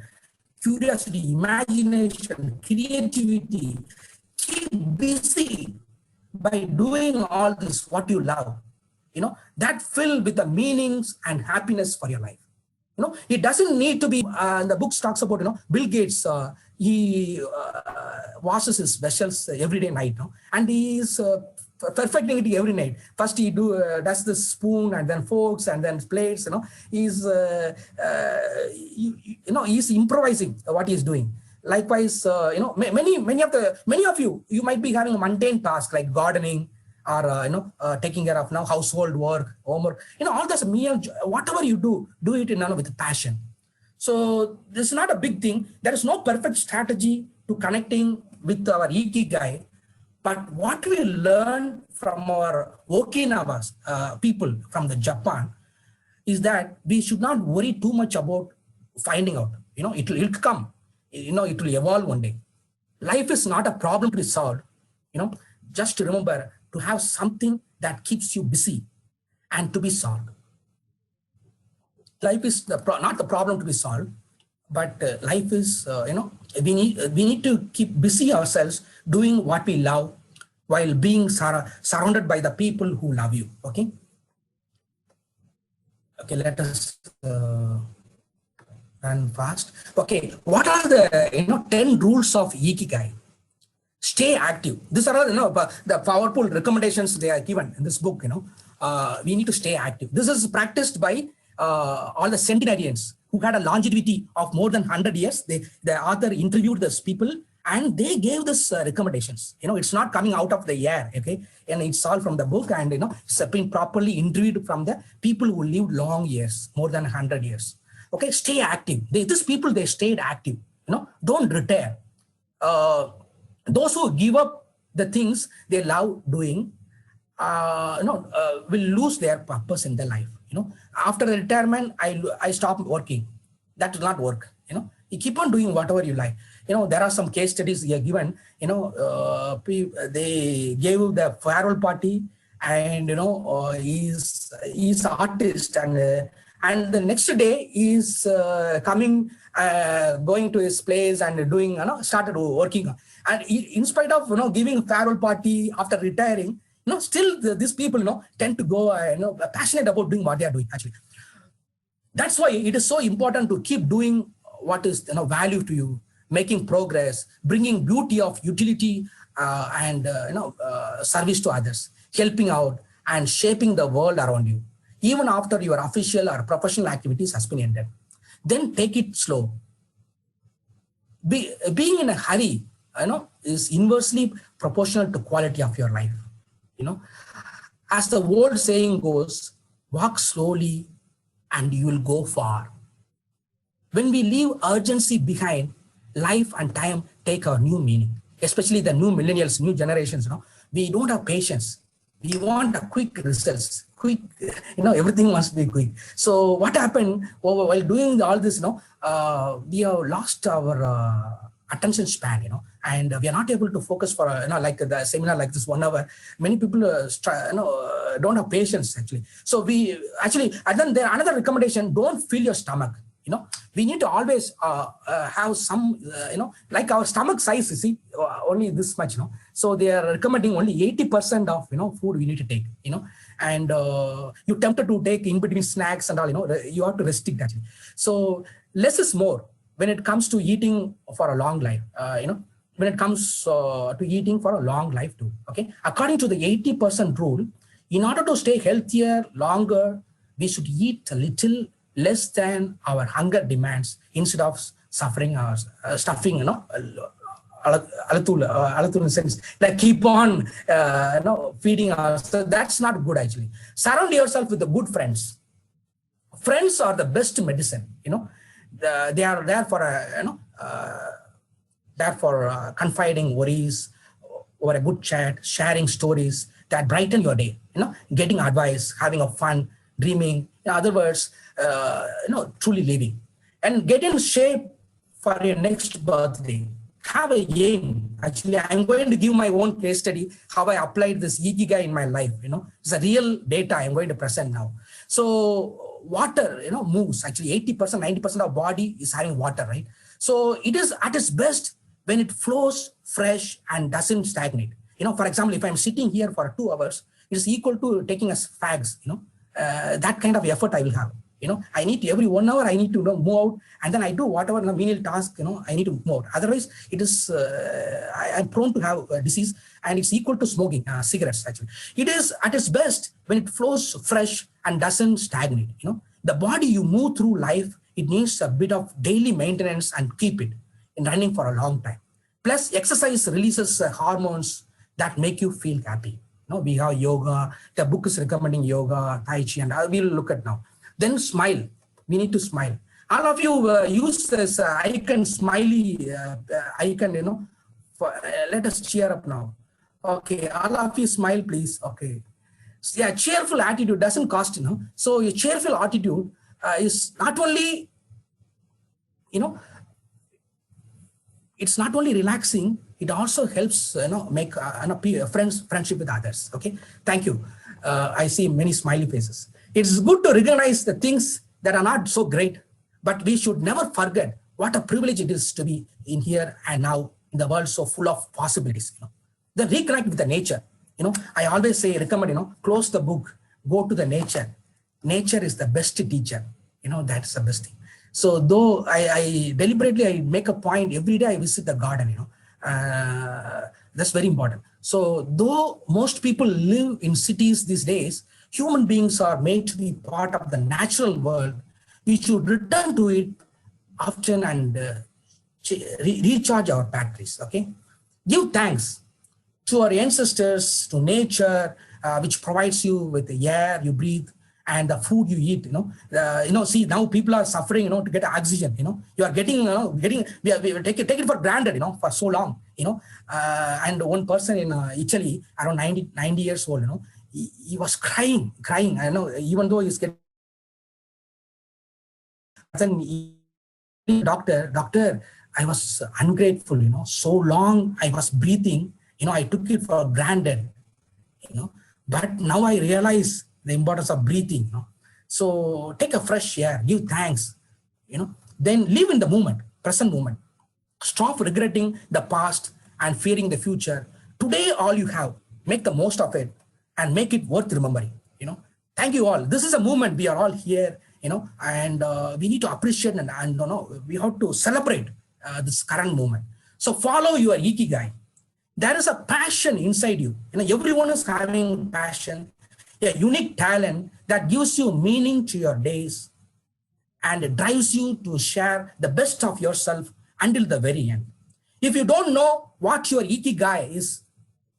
curiosity, imagination, creativity. Keep busy by doing all this, what you love, that fill with the meanings and happiness for your life. It doesn't need to be, the book talks about, Bill Gates, he washes his vessels every day night, and he is perfecting it every night. First he does the spoon and then forks and then plates, he's improvising what he's doing. Likewise, many of you might be having a mundane task like gardening or taking care of household work, homework, all this, whatever you do it with passion. So this is not a big thing. There is no perfect strategy to connecting with our ikigai, but what we learn from our Okinawa people from the Japan is that we should not worry too much about finding out. It'll come. It will evolve one day. Life is not a problem to be solved. Just to remember to have something that keeps you busy and to be solved. Life is not the problem to be solved, but life is, we need to keep busy ourselves doing what we love while being surrounded by the people who love you. Okay. Okay, let us run fast. Okay, what are the 10 rules of ikigai? Stay active. These are all the powerful recommendations they are given in this book. We need to stay active. This is practiced by all the centenarians who had a longevity of more than 100 years. The author interviewed these people and they gave this recommendations. It's not coming out of the air. Okay, and it's all from the book, and it's been properly interviewed from the people who lived long years, more than 100 years. Okay, stay active. These people, they stayed active. Don't retire. Those who give up the things they love doing, will lose their purpose in their life. After retirement, I stop working. That will not work. You keep on doing whatever you like. There are some case studies they are given. They gave the farewell party, and he's an artist, and the next day he's coming, going to his place and doing, started working. And in spite of giving a farewell party after retiring, still these people tend to go passionate about doing what they are doing. Actually, that's why it is so important to keep doing what is value to you, making progress, bringing beauty of utility and service to others, helping out and shaping the world around you. even after your official or professional activities has been ended. Then take it slow. Being in a hurry, is inversely proportional to quality of your life. As the old saying goes, walk slowly and you will go far. When we leave urgency behind, life and time take a new meaning, especially the new millennials, new generations. We don't have patience. We want a quick results, quick, everything must be quick. So what happened while doing all this, we have lost our attention span, and we are not able to focus for, like the seminar like this 1 hour. Many people, don't have patience actually. So we actually, and then there another recommendation, don't fill your stomach. We need to always have some, like our stomach size, you see, only this much, So they are recommending only 80% of, food we need to take, and you're tempted to take in between snacks and all, you have to restrict actually. So less is more when it comes to eating for a long life, when it comes to eating for a long life too, okay? According to the 80% rule, in order to stay healthier longer, we should eat a little less than our hunger demands instead of suffering or stuffing, in a sense, like keep on, feeding us. So that's not good actually. Surround yourself with the good friends. Friends are the best medicine, they are there for, confiding worries over a good chat, sharing stories that brighten your day, getting advice, having a fun, dreaming. In other words, truly living, and get in shape for your next birthday. Have a aim. Actually, I'm going to give my own case study, how I applied this Ikigai in my life. It's a real data I'm going to present now. So water, moves. Actually, 80%, 90% of body is having water, right? So it is at its best when it flows fresh and doesn't stagnate. For example, if I'm sitting here for 2 hours, it is equal to taking us fags, that kind of effort I will have. I need to, every 1 hour, I need to move out, and then I do whatever the menial task, I need to move out. Otherwise, it is, I'm prone to have a disease, and it's equal to smoking cigarettes, actually. It is at its best when it flows fresh and doesn't stagnate. The body you move through life, it needs a bit of daily maintenance and keep it in running for a long time. Plus, exercise releases hormones that make you feel happy. We have yoga, the book is recommending yoga, Tai Chi, and we'll look at now. Then smile. We need to smile. All of you use this icon, smiley icon, let us cheer up now. Okay, all of you smile, please. Okay. So, yeah, cheerful attitude doesn't cost, So your cheerful attitude is not only, it's not only relaxing, it also helps, make friendship with others. Okay, thank you. I see many smiley faces. It's good to recognize the things that are not so great, but we should never forget what a privilege it is to be in here and now in the world so full of possibilities. Then reconnect with the nature. I always say, recommend, close the book, go to the nature. Nature is the best teacher. That's the best thing. So though I deliberately, I make a point every day I visit the garden, that's very important. So though most people live in cities these days, human beings are made to be part of the natural world. We should return to it often and recharge our batteries, okay? Give thanks to our ancestors, to nature, which provides you with the air you breathe and the food you eat, see now people are suffering, to get oxygen, you are getting, we take it for granted, for so long, and one person in Italy, around 90 years old, he was crying, I know, even though he's getting, doctor, I was ungrateful, so long I was breathing, I took it for granted, but now I realize the importance of breathing, So take a fresh air, give thanks, then live in the moment, present moment. Stop regretting the past and fearing the future. Today, all you have, make the most of it and make it worth remembering, Thank you all. This is a movement. We are all here, and we need to appreciate and we have to celebrate this current movement. So follow your Ikigai. There is a passion inside you. Everyone is having passion. a unique talent that gives you meaning to your days and drives you to share the best of yourself until the very end. If you don't know what your Ikigai is,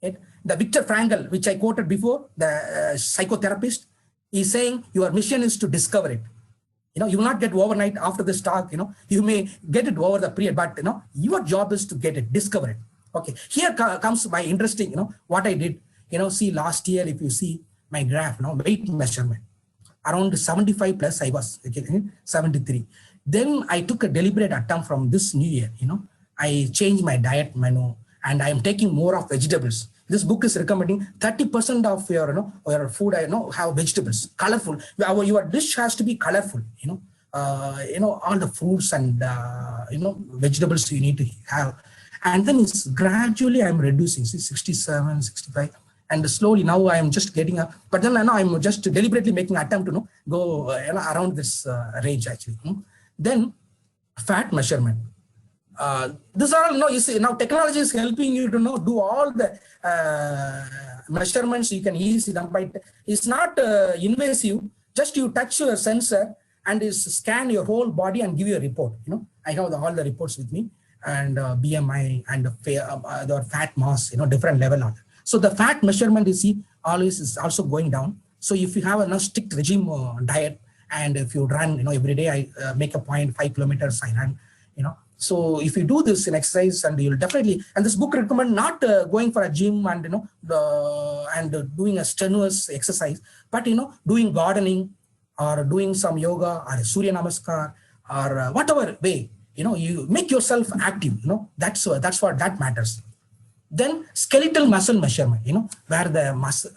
the Viktor Frankl, which I quoted before, the psychotherapist, is saying your mission is to discover it. You will not get overnight after this talk. You may get it over the period, but your job is to get it, discover it. Okay, here comes my interesting, what I did. See, last year, if you see my graph, weight measurement, around 75 plus, I was 73. Then I took a deliberate attempt from this new year. I changed my diet menu, and I am taking more of vegetables. This book is recommending 30% of your food, have vegetables, colorful. Your dish has to be colorful, all the fruits and, vegetables you need to have. And then it's gradually I'm reducing, see, 67, 65. And slowly now I am just getting up, but then I'm just deliberately making an attempt to go around this range actually. Then fat measurement. This all you see now technology is helping you to do all the measurements you can easily done by. It's not invasive. Just you touch your sensor and it scan your whole body and give you a report. I have all the reports with me, and BMI and the fat mass, different level on. So the fat measurement you see always is also going down. So if you have a strict regime diet, and if you run, every day I make a point 5 kilometers I run, So if you do this in exercise, and you'll definitely, and this book recommend not going for a gym and doing a strenuous exercise, but doing gardening or doing some yoga or Surya Namaskar or whatever way, you make yourself active. That's what that matters. Then skeletal muscle measurement, where the muscle,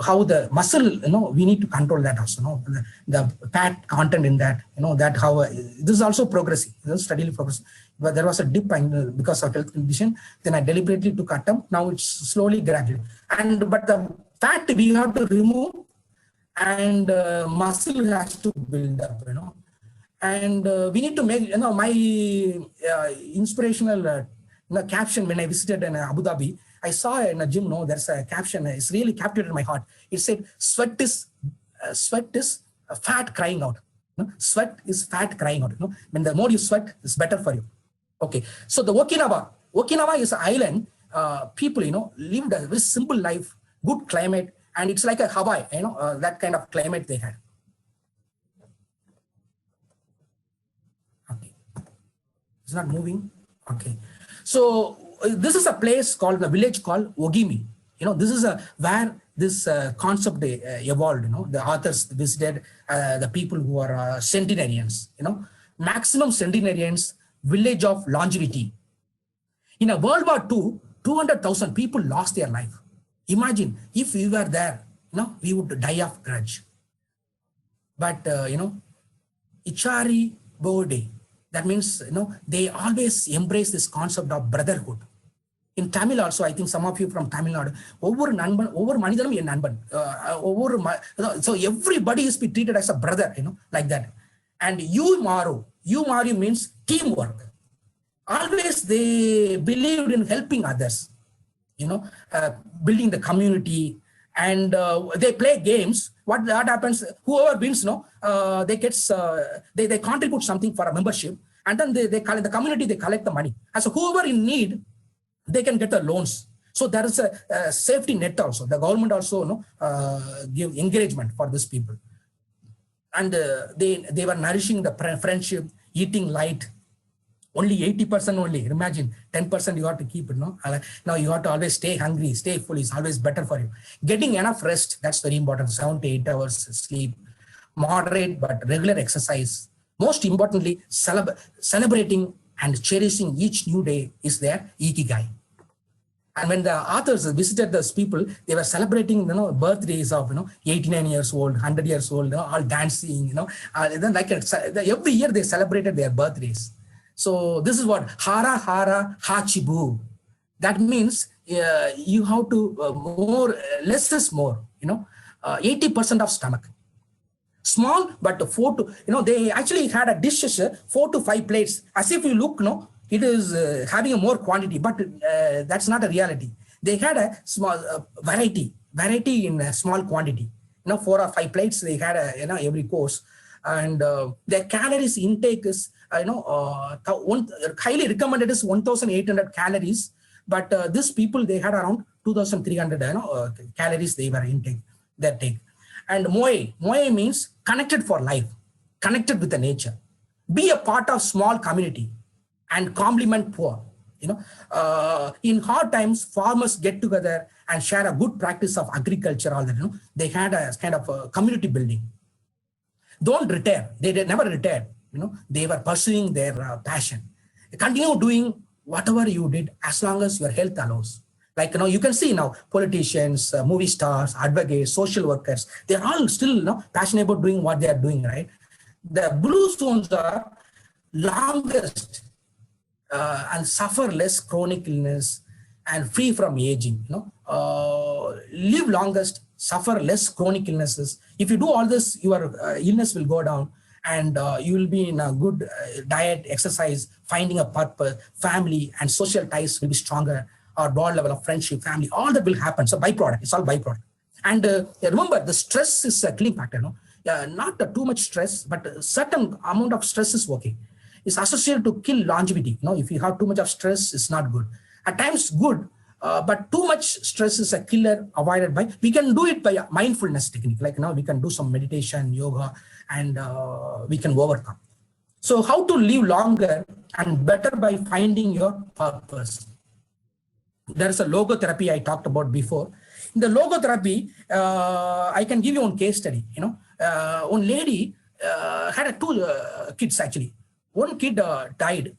how the muscle, we need to control that also, the fat content in that, that how, this is also progressing, steadily progressing. But there was a dip because of health condition, then I deliberately took attempt, now it's slowly gradually. But the fat we have to remove, and muscle has to build up, And we need to make, my inspirational caption when I visited in Abu Dhabi, I saw in a gym, there's a caption, it's really captured my heart. It said, sweat is fat crying out. Sweat is fat crying out. When the more you sweat, it's better for you. Okay, so the Okinawa is an island. People, lived a very simple life, good climate, and it's like a Hawaii, that kind of climate they had. Okay, it's not moving. Okay, so this is a place called, the village called Ogimi. This is where this concept evolved. The authors visited the people who are centenarians. Maximum centenarians, village of longevity. In a World War II, 200,000 people lost their life. Imagine if we were there, we would die of grudge. But Ichari Bode, that means they always embrace this concept of brotherhood. In Tamil also, I think some of you from Tamil Nadu, so everybody is be treated as a brother, like that. And you maru means teamwork. Always they believed in helping others, building the community, and they play games. What happens? Whoever wins, they contribute something for a membership, and then they collect, the community, they collect the money. And so whoever in need, they can get the loans. So there is a safety net also. The government also give encouragement for these people. And they were nourishing the friendship, eating light. Only 80% only. Imagine 10% you have to keep it. Now you have to always stay hungry, stay full is always better for you. Getting enough rest, that's very important. 7 to 8 hours sleep, moderate but regular exercise. Most importantly, celebrating and cherishing each new day is their Ikigai. And when the authors visited those people, they were celebrating, birthdays of, 89 years old, 100 years old, all dancing, then like every year they celebrated their birthdays. So this is what hara hara hachibu. That means you have to less is more. 80% of stomach. Small, but 4 to they actually had a dish 4 to 5 plates. As if you look, it is having a more quantity, but that's not a reality. They had a small variety in a small quantity. 4 or 5 plates they had, every course. And their calories intake is, highly recommended is 1,800 calories. But these people, they had around 2,300 calories they were intake. And moe means connected for life, connected with the nature. Be a part of small community and complement poor. In hard times, farmers get together and share a good practice of agriculture. All that, they had a kind of a community building. Don't retire. They never retired. They were pursuing their passion. Continue doing whatever you did as long as your health allows. Like, you can see now politicians, movie stars, advocates, social workers, they're all still passionate about doing what they are doing, right? The blue zones are longest and suffer less chronic illness and free from aging. Live longest, suffer less chronic illnesses. If you do all this, your illness will go down, and you will be in a good diet, exercise, finding a purpose, family and social ties will be stronger, or broad level of friendship, family, all that will happen. So byproduct, it's all byproduct. And remember, the stress is a killing factor. Not too much stress, but a certain amount of stress is okay. It's associated to kill longevity. If you have too much of stress, it's not good. At times good, but too much stress is a killer. Avoided by, we can do it by a mindfulness technique. Like we can do some meditation, yoga, and we can overcome. So how to live longer and better by finding your purpose. There's a logotherapy I talked about before. In the logotherapy, I can give you one case study. One lady had 2 kids actually. One kid died.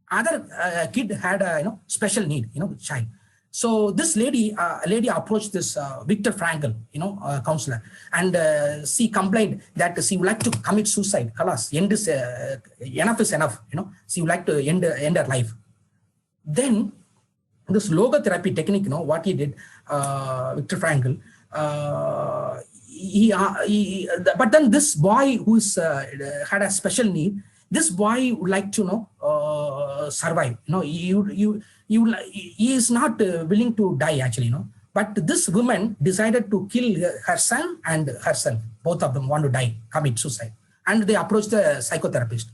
Other kid had a special need, child. So this lady approached this Viktor Frankl, counselor, and she complained that she would like to commit suicide. Kalas, end is enough is enough. She would like to end her life. Then this logotherapy technique, what he did, Viktor Frankl, but then this boy who's had a special need, this boy would like to survive. He is not willing to die actually. But this woman decided to kill her son and herself. Both of them want to die, commit suicide, and they approached the psychotherapist.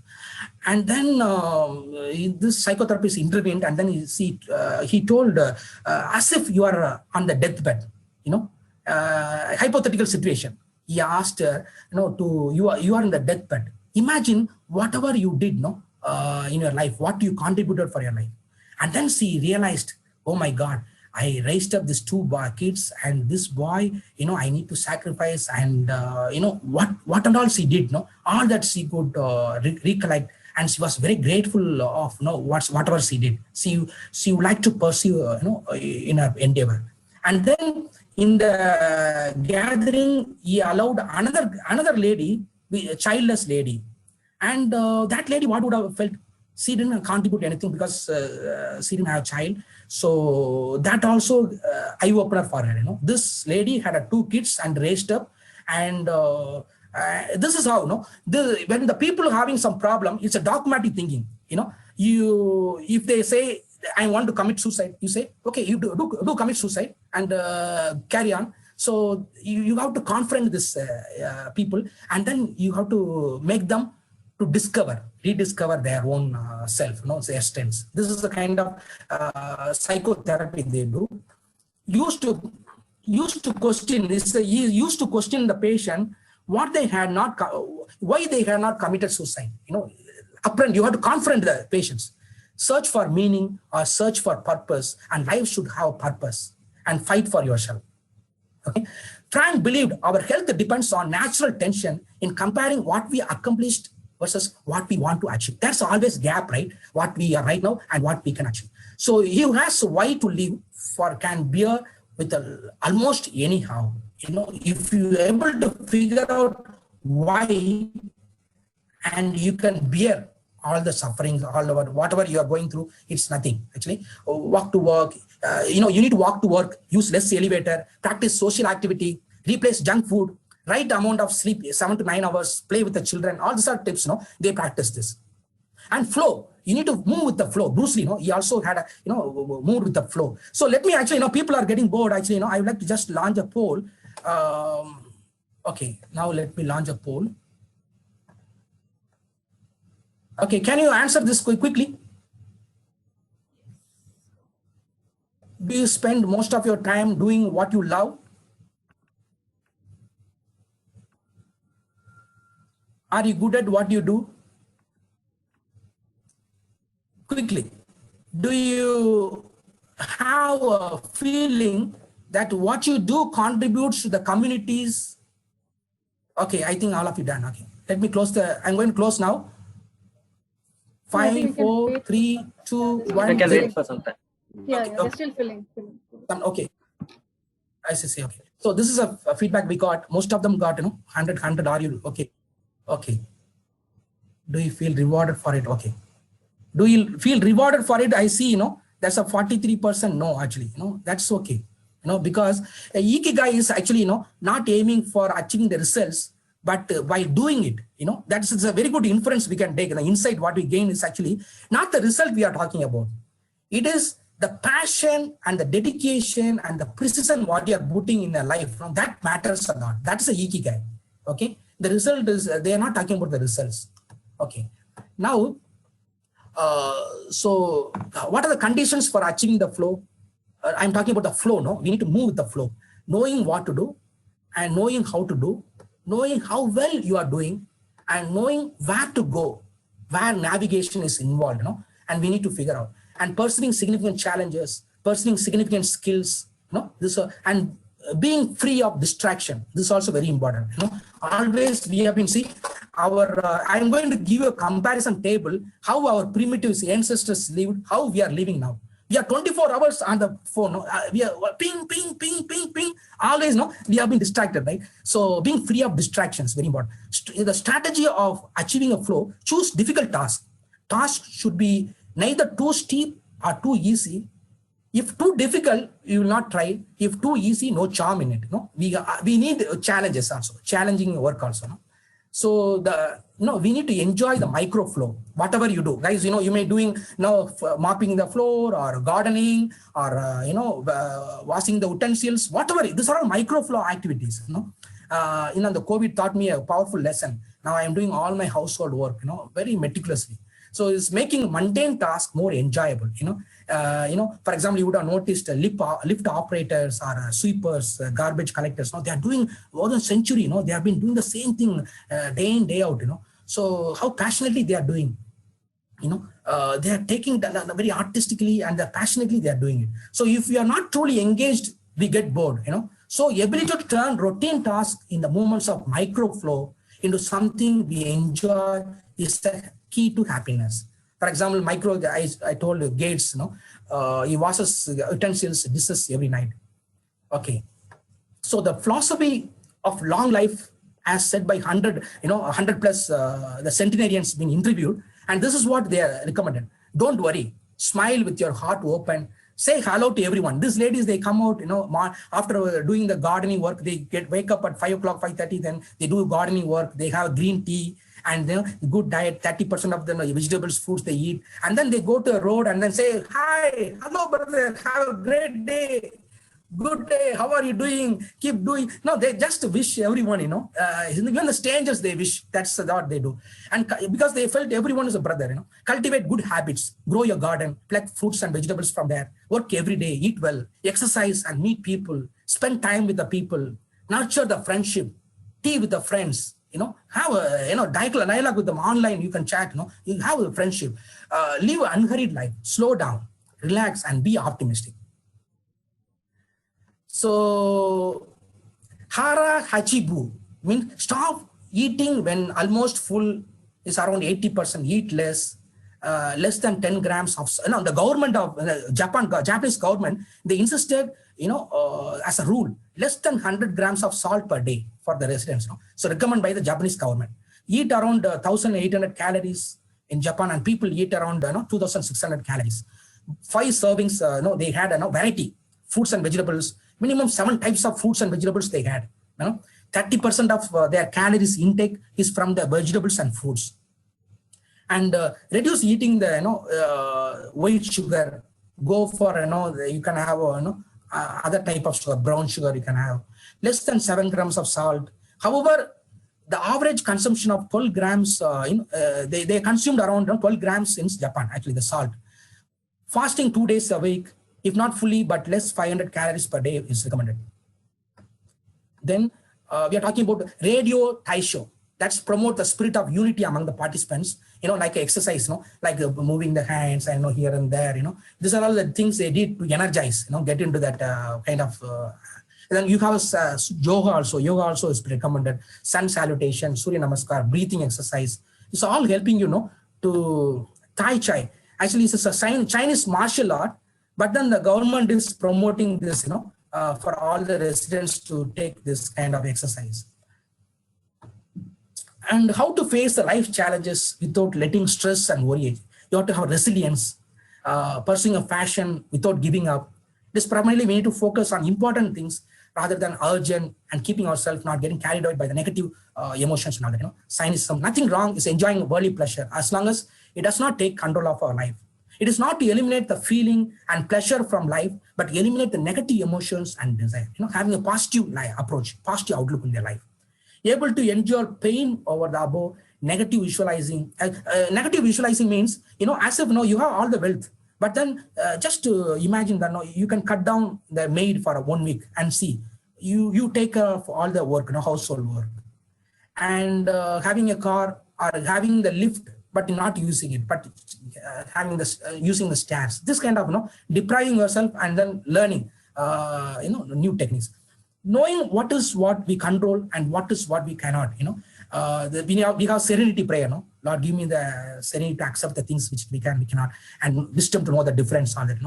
And then this psychotherapist intervened, and then he told, as if you are on the deathbed, hypothetical situation. He asked her, you are in the deathbed. Imagine whatever you did, in your life, what you contributed for your life. And then she realized, oh my God, I raised up these 2 kids, and this boy, I need to sacrifice, and what and all she did, all that she could recollect. And she was very grateful of whatever she did. She would like to pursue in her endeavor. And then in the gathering, he allowed another lady, a childless lady, and that lady, what would have felt? She didn't contribute anything because she didn't have a child. So that also eye opener for her. This lady had 2 kids and raised up, and this is how when the people having some problem, it's a dogmatic thinking. If they say I want to commit suicide, you say okay, you do commit suicide and carry on. So you have to confront this people, and then you have to make them to rediscover their own self, their strengths. This is the kind of psychotherapy they do. Used to question this. He used to question the patient why they had not committed suicide. Upfront, you have to confront the patients. Search for meaning or search for purpose, and life should have purpose, and fight for yourself. Okay. Frank believed our health depends on natural tension in comparing what we accomplished versus what we want to achieve. There's always gap, right? What we are right now and what we can achieve. So he has why to live for can bear with almost anyhow. If you're able to figure out why, and you can bear all the sufferings, all over whatever you are going through, it's nothing actually. Walk to work, you need to walk to work, use less elevator, practice social activity, replace junk food, right amount of sleep, 7 to 9 hours, play with the children. All these are tips, they practice this. And flow, You need to move with the flow. Bruce Lee, he also had moved with the flow. So let me actually, people are getting bored. Actually, I would like to just launch a poll. Okay, now let me launch a poll. Okay, can you answer this quickly? Do you spend most of your time doing what you love? Are you good at what you do? Quickly. Do you have a feeling that what you do contributes to the communities? Okay, I think all of you done. Okay, let me close I'm going to close now. 5, 4, 3, 2, 1. I can wait for some time. Yeah, Okay, yeah, they're still filling. Okay. I see. Okay. So this is a feedback we got. Most of them got 100. Are you okay? Okay. Do you feel rewarded for it? Okay. Do you feel rewarded for it? I see. That's a 43% no. Actually, that's okay. Because Ikigai is actually not aiming for achieving the results, but by doing it. That's a very good inference we can take. The insight what we gain is actually not the result we are talking about. It is the passion and the dedication and the precision what you are putting in their life. That matters a lot. That's a Ikigai. Okay. The result is they are not talking about the results. Okay. Now, so what are the conditions for achieving the flow? I'm talking about the flow. We need to move with the flow, knowing what to do and knowing how to do, knowing how well you are doing and knowing where to go, where navigation is involved, and we need to figure out. And pursuing significant challenges, pursuing significant skills, and being free of distraction. This is also very important. Always we have been I'm going to give you a comparison table, how our primitive ancestors lived, how we are living now. We are 24 hours on the phone. We are ping, ping, ping, ping, ping. Always, we have been distracted, right? So being free of distractions, very important. The strategy of achieving a flow, choose difficult tasks. Tasks should be neither too steep or too easy. If too difficult, you will not try. If too easy, no charm in it. We need challenges also, challenging work also. So we need to enjoy the micro flow, whatever you do, guys. You may doing mopping the floor or gardening or washing the utensils, whatever. These are all micro flow activities. The COVID taught me a powerful lesson. Now I am doing all my household work, very meticulously. So it's making mundane tasks more enjoyable. For example, you would have noticed lift operators or sweepers, garbage collectors. They are doing more than a century. They have been doing the same thing day in, day out. So how passionately they are doing. They are taking that very artistically and passionately they are doing it. So if we are not truly engaged, we get bored. So ability to turn routine tasks in the moments of micro flow into something we enjoy is the key to happiness. For example, I told you, Gates, he washes utensils, dishes every night. Okay. So the philosophy of long life, as said by 100 plus the centenarians being interviewed, and this is what they are recommended. Don't worry, smile with your heart open, say hello to everyone. These ladies, they come out, after doing the gardening work, they wake up at 5 o'clock, 5:30, then they do gardening work, they have green tea, and good diet, 30% of the vegetables, fruits they eat. And then they go to a road and then say, hi, hello, brother, have a great day. Good day, how are you doing? Keep doing. No, they just wish everyone, even the strangers, they wish. That's what they do. And because they felt everyone is a brother, cultivate good habits, grow your garden, pluck fruits and vegetables from there, work every day, eat well, exercise and meet people, spend time with the people, nurture the friendship, tea with the friends, have a dialogue with them online, you can chat, you have a friendship, live an unhurried life, slow down, relax and be optimistic. So, hara hachibu means stop eating when almost full, is around 80%, eat less, less than 10 grams of, the government of Japanese government, they insisted, as a rule, less than 100 grams of salt per day for the residents. So recommended by the Japanese government. Eat around 1,800 calories in Japan, and people eat around 2,600 calories. 5 servings, they had variety, fruits and vegetables, minimum 7 types of fruits and vegetables they had. 30% of their calories intake is from the vegetables and fruits. and reduce eating the white sugar. Go for you can have other type of sugar, brown sugar you can have. Less than 7 grams of salt. However, the average consumption of 12 grams, they consumed around 12 grams in Japan, actually, the salt. Fasting 2 days a week, if not fully, but less 500 calories per day is recommended. Then we are talking about radio taisho. That's promote the spirit of unity among the participants, like exercise, like moving the hands and here and there, these are all the things they did to energize, get into that kind of. Then you have yoga also. Yoga also is recommended. Sun salutation, Surya Namaskar, breathing exercise. It's all helping to Tai Chi. Actually, it's a Chinese martial art, but then the government is promoting this, for all the residents to take this kind of exercise. And how to face the life challenges without letting stress and worry. You have to have resilience, pursuing a passion without giving up. This primarily we need to focus on important things rather than urgent, and keeping ourselves not getting carried away by the negative emotions and all that. Cynicism, nothing wrong is enjoying worldly pleasure as long as it does not take control of our life. It is not to eliminate the feeling and pleasure from life, but eliminate the negative emotions and desire. Having a positive approach, positive outlook in their life. Able to endure pain over the above. Negative visualizing. Negative visualizing means, as if you have all the wealth, but then just to imagine that you can cut down the maid for 1 week and see you take care of all the work, household work, and having a car or having the lift but not using it, but having this using the stairs. This kind of depriving yourself and then learning new techniques. Knowing what is what we control and what is what we cannot, we have serenity prayer, Lord, give me the serenity to accept the things which we cannot, and wisdom to know the difference on it.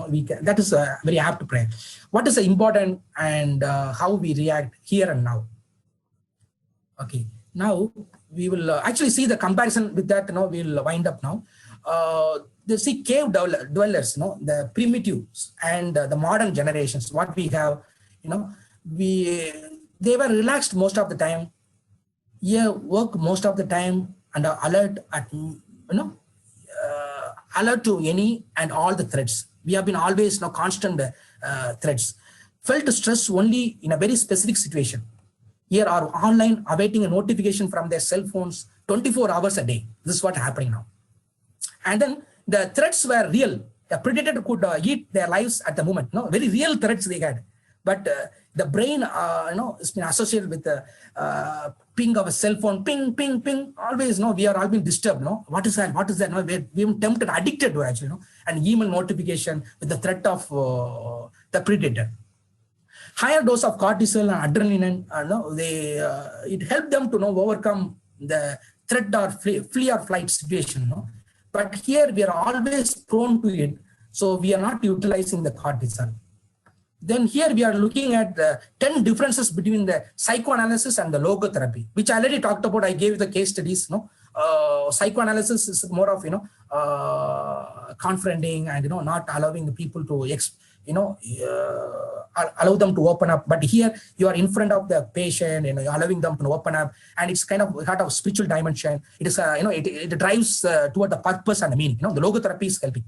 That is a very apt prayer. What is important and how we react here and now. Okay, now we will actually see the comparison with that. We'll wind up now. They see cave dwellers, the primitives and the modern generations. What we have, they were relaxed most of the time, work most of the time, and are alert at alert to any and all the threats. We have been always constant threats. Felt stress only in a very specific situation. Here are online awaiting a notification from their cell phones 24 hours a day. This is what happening now. And then the threats were real. A predator could eat their lives at the moment. Very real threats they had. But the brain, has been associated with the ping of a cell phone, ping, ping, ping. Always, we are all being disturbed. What is that? What is that? We've been tempted, addicted to actually, an email notification with the threat of the predator. Higher dose of cortisol and adrenaline, it helped them to overcome the threat or flee or flight situation. But here we are always prone to it, so we are not utilizing the cortisol. Then here we are looking at the 10 differences between the psychoanalysis and the logotherapy, which I already talked about. I gave the case studies. Psychoanalysis is more of confronting and not allowing the people to allow them to open up. But here you are in front of the patient, allowing them to open up, and it's kind of spiritual dimension. It is it drives toward the purpose and the meaning. The logotherapy is helping.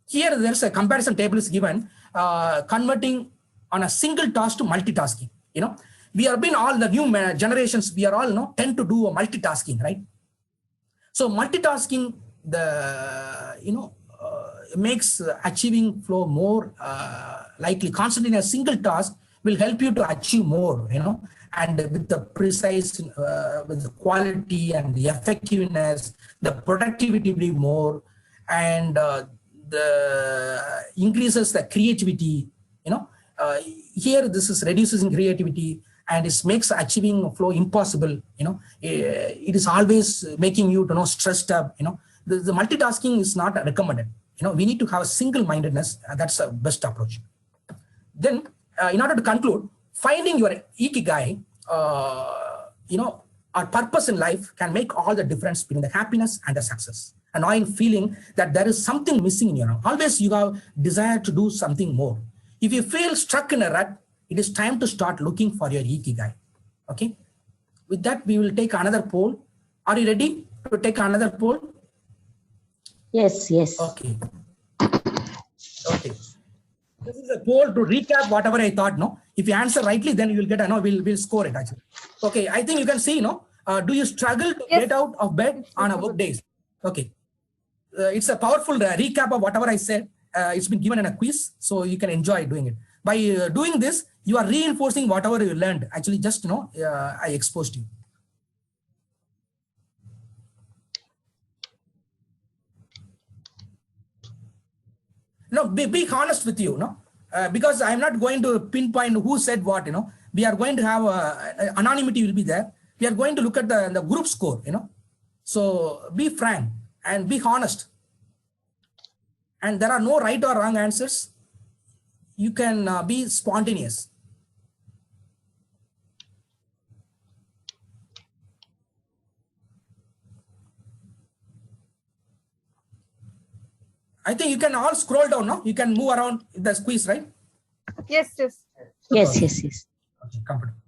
Here there's a comparison table is given, converting on a single task to multitasking. We have been all the new generations. We are all tend to do a multitasking, right? So multitasking makes achieving flow more likely. Concentrating a single task will help you to achieve more, and with the precise, with the quality and the effectiveness, the productivity will be more, and the increases the creativity. Here this is reduces creativity, and it makes achieving flow impossible. It is always making you stressed up. The multitasking is not recommended. We need to have a single-mindedness. That's the best approach. Then, in order to conclude, finding your Ikigai, our purpose in life can make all the difference between the happiness and the success. Annoying feeling that there is something missing in you. Always you have desire to do something more. If you feel stuck in a rut, it is time to start looking for your Ikigai. Okay. With that, we will take another poll. Are you ready to take another poll? Yes, yes. Okay. Okay. This is a poll to recap whatever I thought. No, if you answer rightly, then you will get. No, we'll score it actually. Okay, I think you can see. No, do you struggle to Yes. get out of bed on a work days? Okay, it's a powerful recap of whatever I said. It's been given in a quiz, so you can enjoy doing it. By doing this, you are reinforcing whatever you learned. Actually, just I exposed you. No, be honest with you, no, because I'm not going to pinpoint who said what. We are going to have anonymity will be there. We are going to look at the group score. So be frank and be honest. And there are no right or wrong answers. You can be spontaneous. I think you can all scroll down, no? You can move around the squeeze, right? Yes, yes. Yes, yes, yes. Okay, comfortable.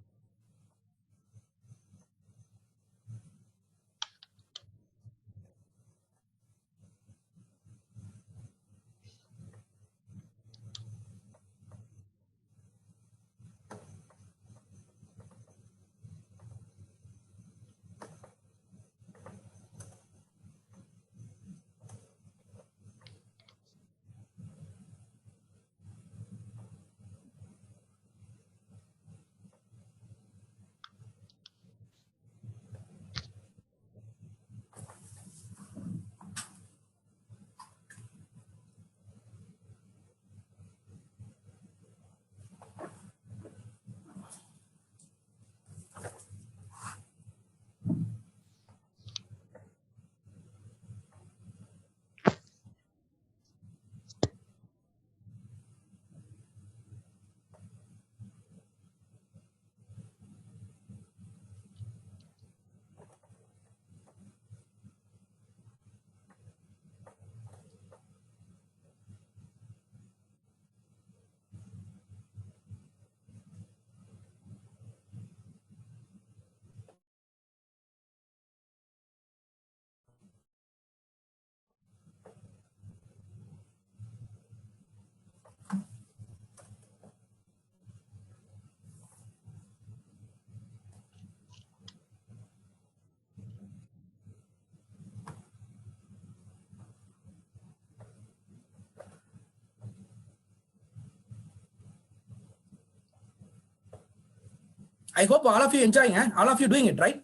I hope all of you enjoying, all of you doing it, right?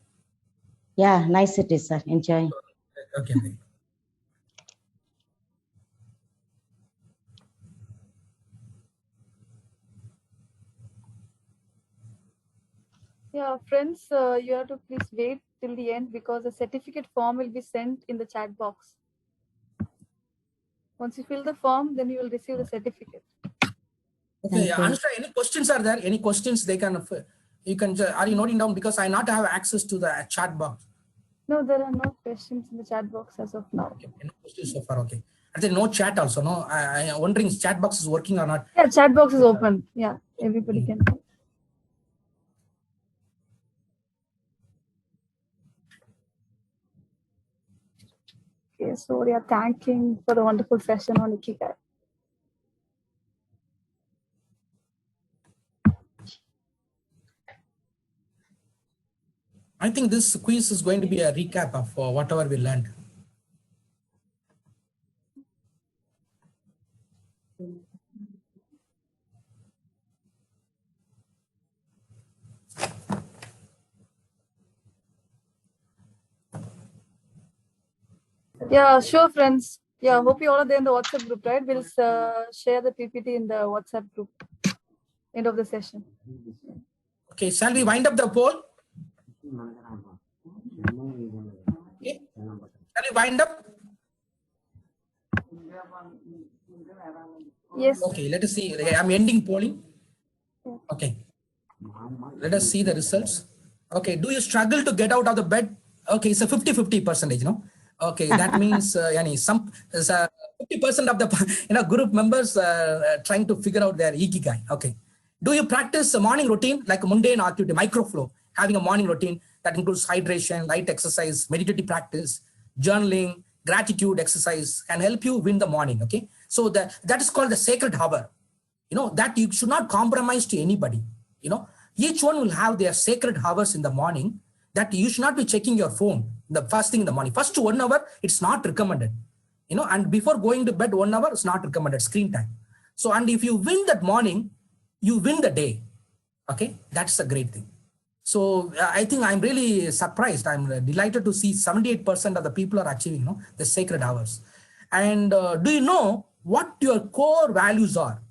Yeah, nice it is, sir. Enjoying. Okay. Yeah, friends, you have to please wait till the end because the certificate form will be sent in the chat box. Once you fill the form, then you will receive the certificate. Okay, Thank you. Anushka, any questions are there? Any questions they can, you can, are you noting down? Because I not have access to the chat box. No, there are no questions in the chat box as of now. Okay, no questions so far, okay. And then no chat also, no? I am wondering if chat box is working or not. Yeah, chat box is open. Yeah, everybody can. Okay, so we are thanking for the wonderful session on Ikigai. I think this quiz is going to be a recap of whatever we learned. Yeah, sure, friends. Yeah, hope you all are there in the WhatsApp group, right? We'll share the PPT in the WhatsApp group. End of the session. Okay, shall we wind up the poll? Okay. Shall we wind up? Yes. Okay, let us see. I'm ending polling. Okay. Let us see the results. Okay, do you struggle to get out of the bed? Okay, it's a 50-50 percentage, no? Okay, that means some 50% of the group members trying to figure out their Ikigai. Okay. Do you practice a morning routine like a mundane activity, microflow, having a morning routine that includes hydration, light exercise, meditative practice, journaling, gratitude exercise can help you win the morning. Okay, so that is called the sacred hour. That you should not compromise to anybody. Each one will have their sacred hours in the morning, that you should not be checking your phone the first thing in the morning. First 1 hour, it's not recommended. And before going to bed 1 hour, it's not recommended, screen time. So, and if you win that morning, you win the day. Okay, that's a great thing. So I think I'm really surprised. I'm delighted to see 78% of the people are achieving, the sacred hours. And do you know what your core values are?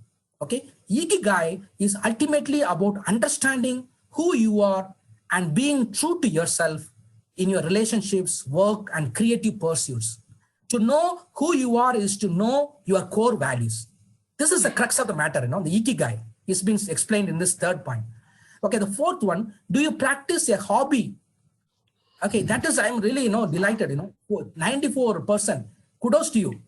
Okay, Ikigai is ultimately about understanding who you are and being true to yourself in your relationships, work, and creative pursuits. To know who you are is to know your core values. This is the crux of the matter. The Ikigai is being explained in this third point. Okay, the fourth one, do you practice a hobby? Okay, that is, I'm really, delighted, 94%. Kudos to you.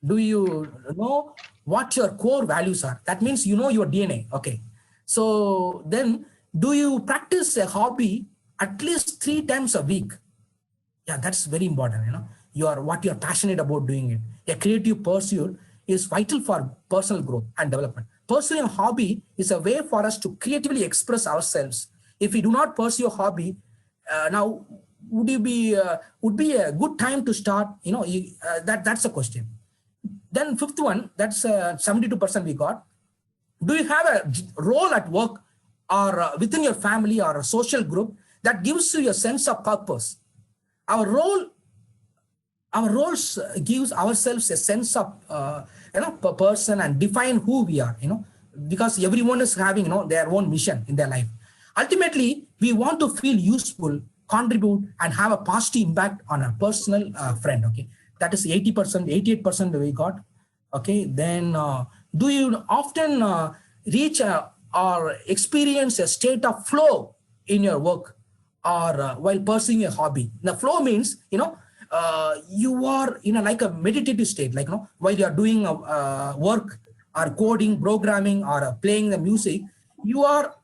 Do you know what your core values are? That means you know your DNA. Okay. So then, do you practice a hobby at least 3 times a week? Yeah, that's very important. What you're passionate about doing it. A creative pursuit is vital for personal growth and development. Pursuing a hobby is a way for us to creatively express ourselves. If we do not pursue a hobby, now would be a good time to start? That's a question. Then fifth one, that's 72% we got. Do you have a role at work or within your family or a social group that gives you a sense of purpose? Our roles gives ourselves a sense of per person and define who we are, because everyone is having their own mission in their life. Ultimately, we want to feel useful, contribute, and have a positive impact on a personal friend. Okay, that is 80%, 88% we got. Okay, then do you often reach or experience a state of flow in your work or while pursuing a hobby? The flow means, you are in a meditative state, while you are doing work or coding, programming, or playing the music, you are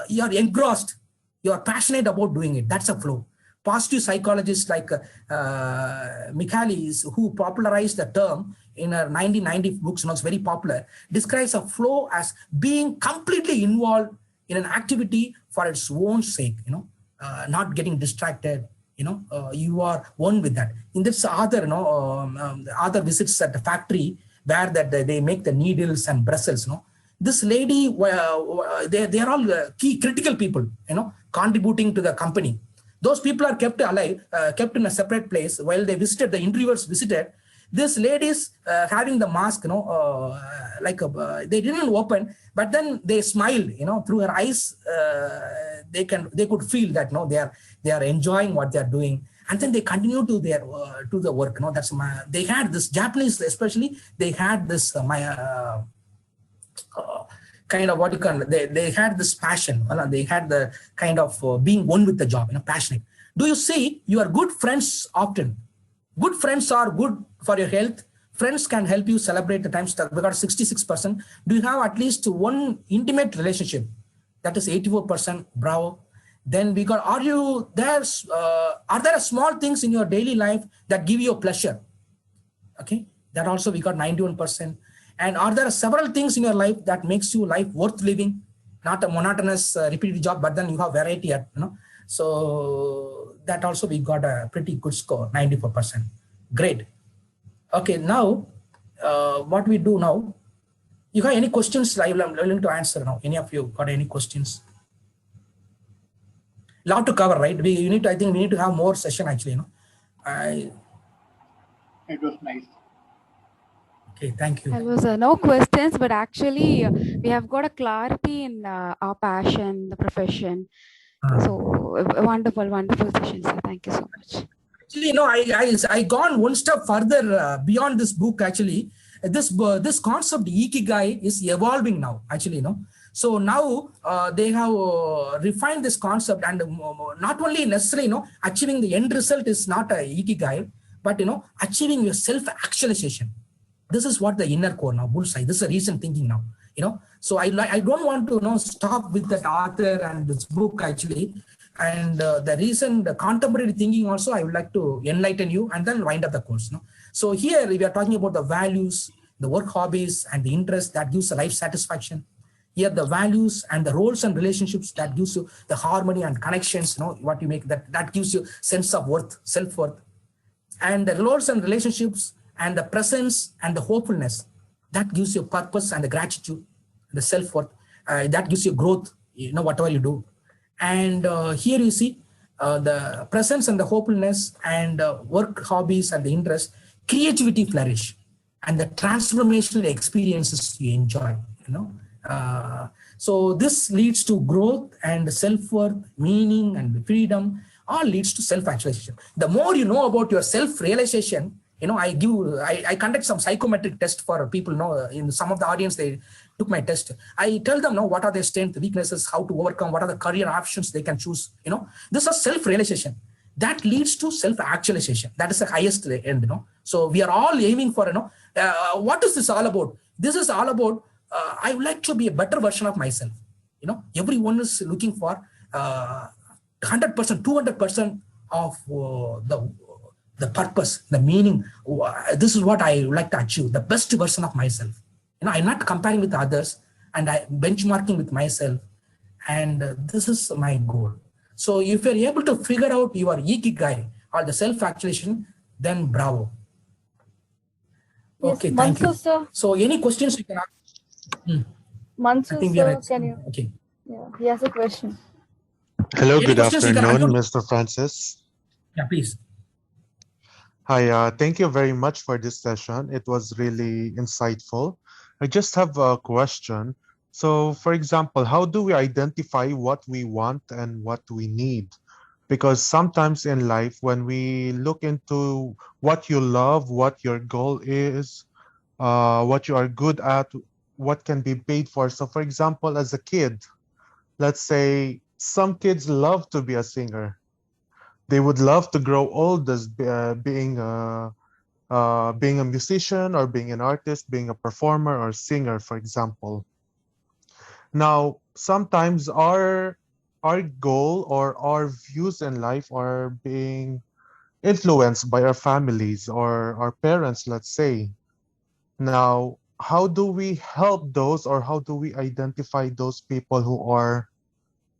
engrossed, you are passionate about doing it. That's a flow. Positive psychologists like Michalis, who popularized the term in her 1990 books, it's very popular, describes a flow as being completely involved in an activity for its own sake, not getting distracted. You are one with that. In this other visits at the factory where they make the needles and bristles, this lady, they are all key critical people, contributing to the company. Those people are kept alive, kept in a separate place while they visited, the interviewers visited. This lady's having the mask, they didn't open, but then they smiled, through her eyes. They could feel that they are enjoying what they are doing, and then they continue to the work. That's they had this Japanese, especially they had this kind of what you can. They had this passion. They had the kind of being one with the job, passionate. Do you see your good friends often? Good friends are good for your health. Friends can help you celebrate the times. We got 66%. Do you have at least one intimate relationship? That is 84%. Bravo. Then we got, are there small things in your daily life that give you a pleasure? Okay. That also we got 91%. And are there several things in your life that makes you life worth living? Not a monotonous, repetitive job, but then you have variety, So that also we got a pretty good score, 94%. Great. Okay, now what we do now, you got any questions? I'm willing to answer now. Any of you got any questions? Lot to cover, right? I think we need to have more session actually, It was nice. Okay, thank you. There was no questions, but actually we have got a clarity in our passion, the profession. So wonderful session, sir. Thank you so much. Actually, I gone one step further beyond this book. Actually, this concept Ikigai is evolving now. Actually, So now they have refined this concept, and not only necessarily, achieving the end result is not a Ikigai, but achieving your self-actualization. This is what the inner core now, bullseye. This is a recent thinking now. So I don't want to stop with that author and this book actually. And the reason, the contemporary thinking also, I would like to enlighten you and then wind up the course. No? So here we are talking about the values, the work hobbies, and the interest that gives a life satisfaction. Here the values and the roles and relationships that gives you the harmony and connections, what you make, that gives you sense of worth, self-worth. And the roles and relationships and the presence and the hopefulness, that gives you purpose and the gratitude, the self-worth, that gives you growth, whatever you do. And here you see the presence and the hopefulness and work hobbies and the interest, creativity flourish, and the transformational experiences you enjoy, so this leads to growth and self-worth, meaning and freedom, all leads to self-actualization. The more you know about your self-realization, I conduct some psychometric test for people. In some of the audience, they took my test. I tell them, what are their strengths, weaknesses, how to overcome, what are the career options they can choose. This is self-realization. That leads to self-actualization. That is the highest end. So we are all aiming for, what is this all about? This is all about, I would like to be a better version of myself. Everyone is looking for 100%, 200% of the purpose, the meaning. This is what I would like to achieve, the best version of myself. I'm not comparing with others, and I'm benchmarking with myself. And this is my goal. So if you're able to figure out your Ikigai or the self-actualization, then bravo. Yes, Okay, thank you. Mansur, sir. So any questions you can ask? Mansur, sir, can you? Okay. Yeah, he has a question. Hello, Any good questions you can afternoon, unmute? Mr. Francis. Yeah, please. Hi, thank you very much for this session. It was really insightful. I just have a question. So, for example, how do we identify what we want and what we need? Because sometimes in life, when we look into what you love, what your goal is, what you are good at, what can be paid for. So, for example, as a kid, let's say some kids love to be a singer. They would love to grow old as being a musician or being an artist, being a performer or singer, for example. Now, sometimes our goal or our views in life are being influenced by our families or our parents, let's say. Now, how do we help those, or how do we identify those people who are,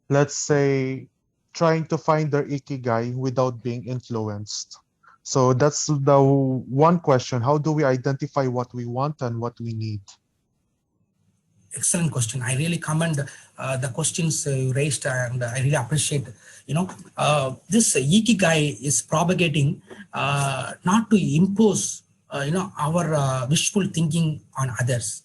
let's say, trying to find their ikigai without being influenced? So that's the one question. How do we identify what we want and what we need? Excellent question. I really commend the questions you raised, and I really appreciate. This Ikigai is propagating not to impose, our wishful thinking on others.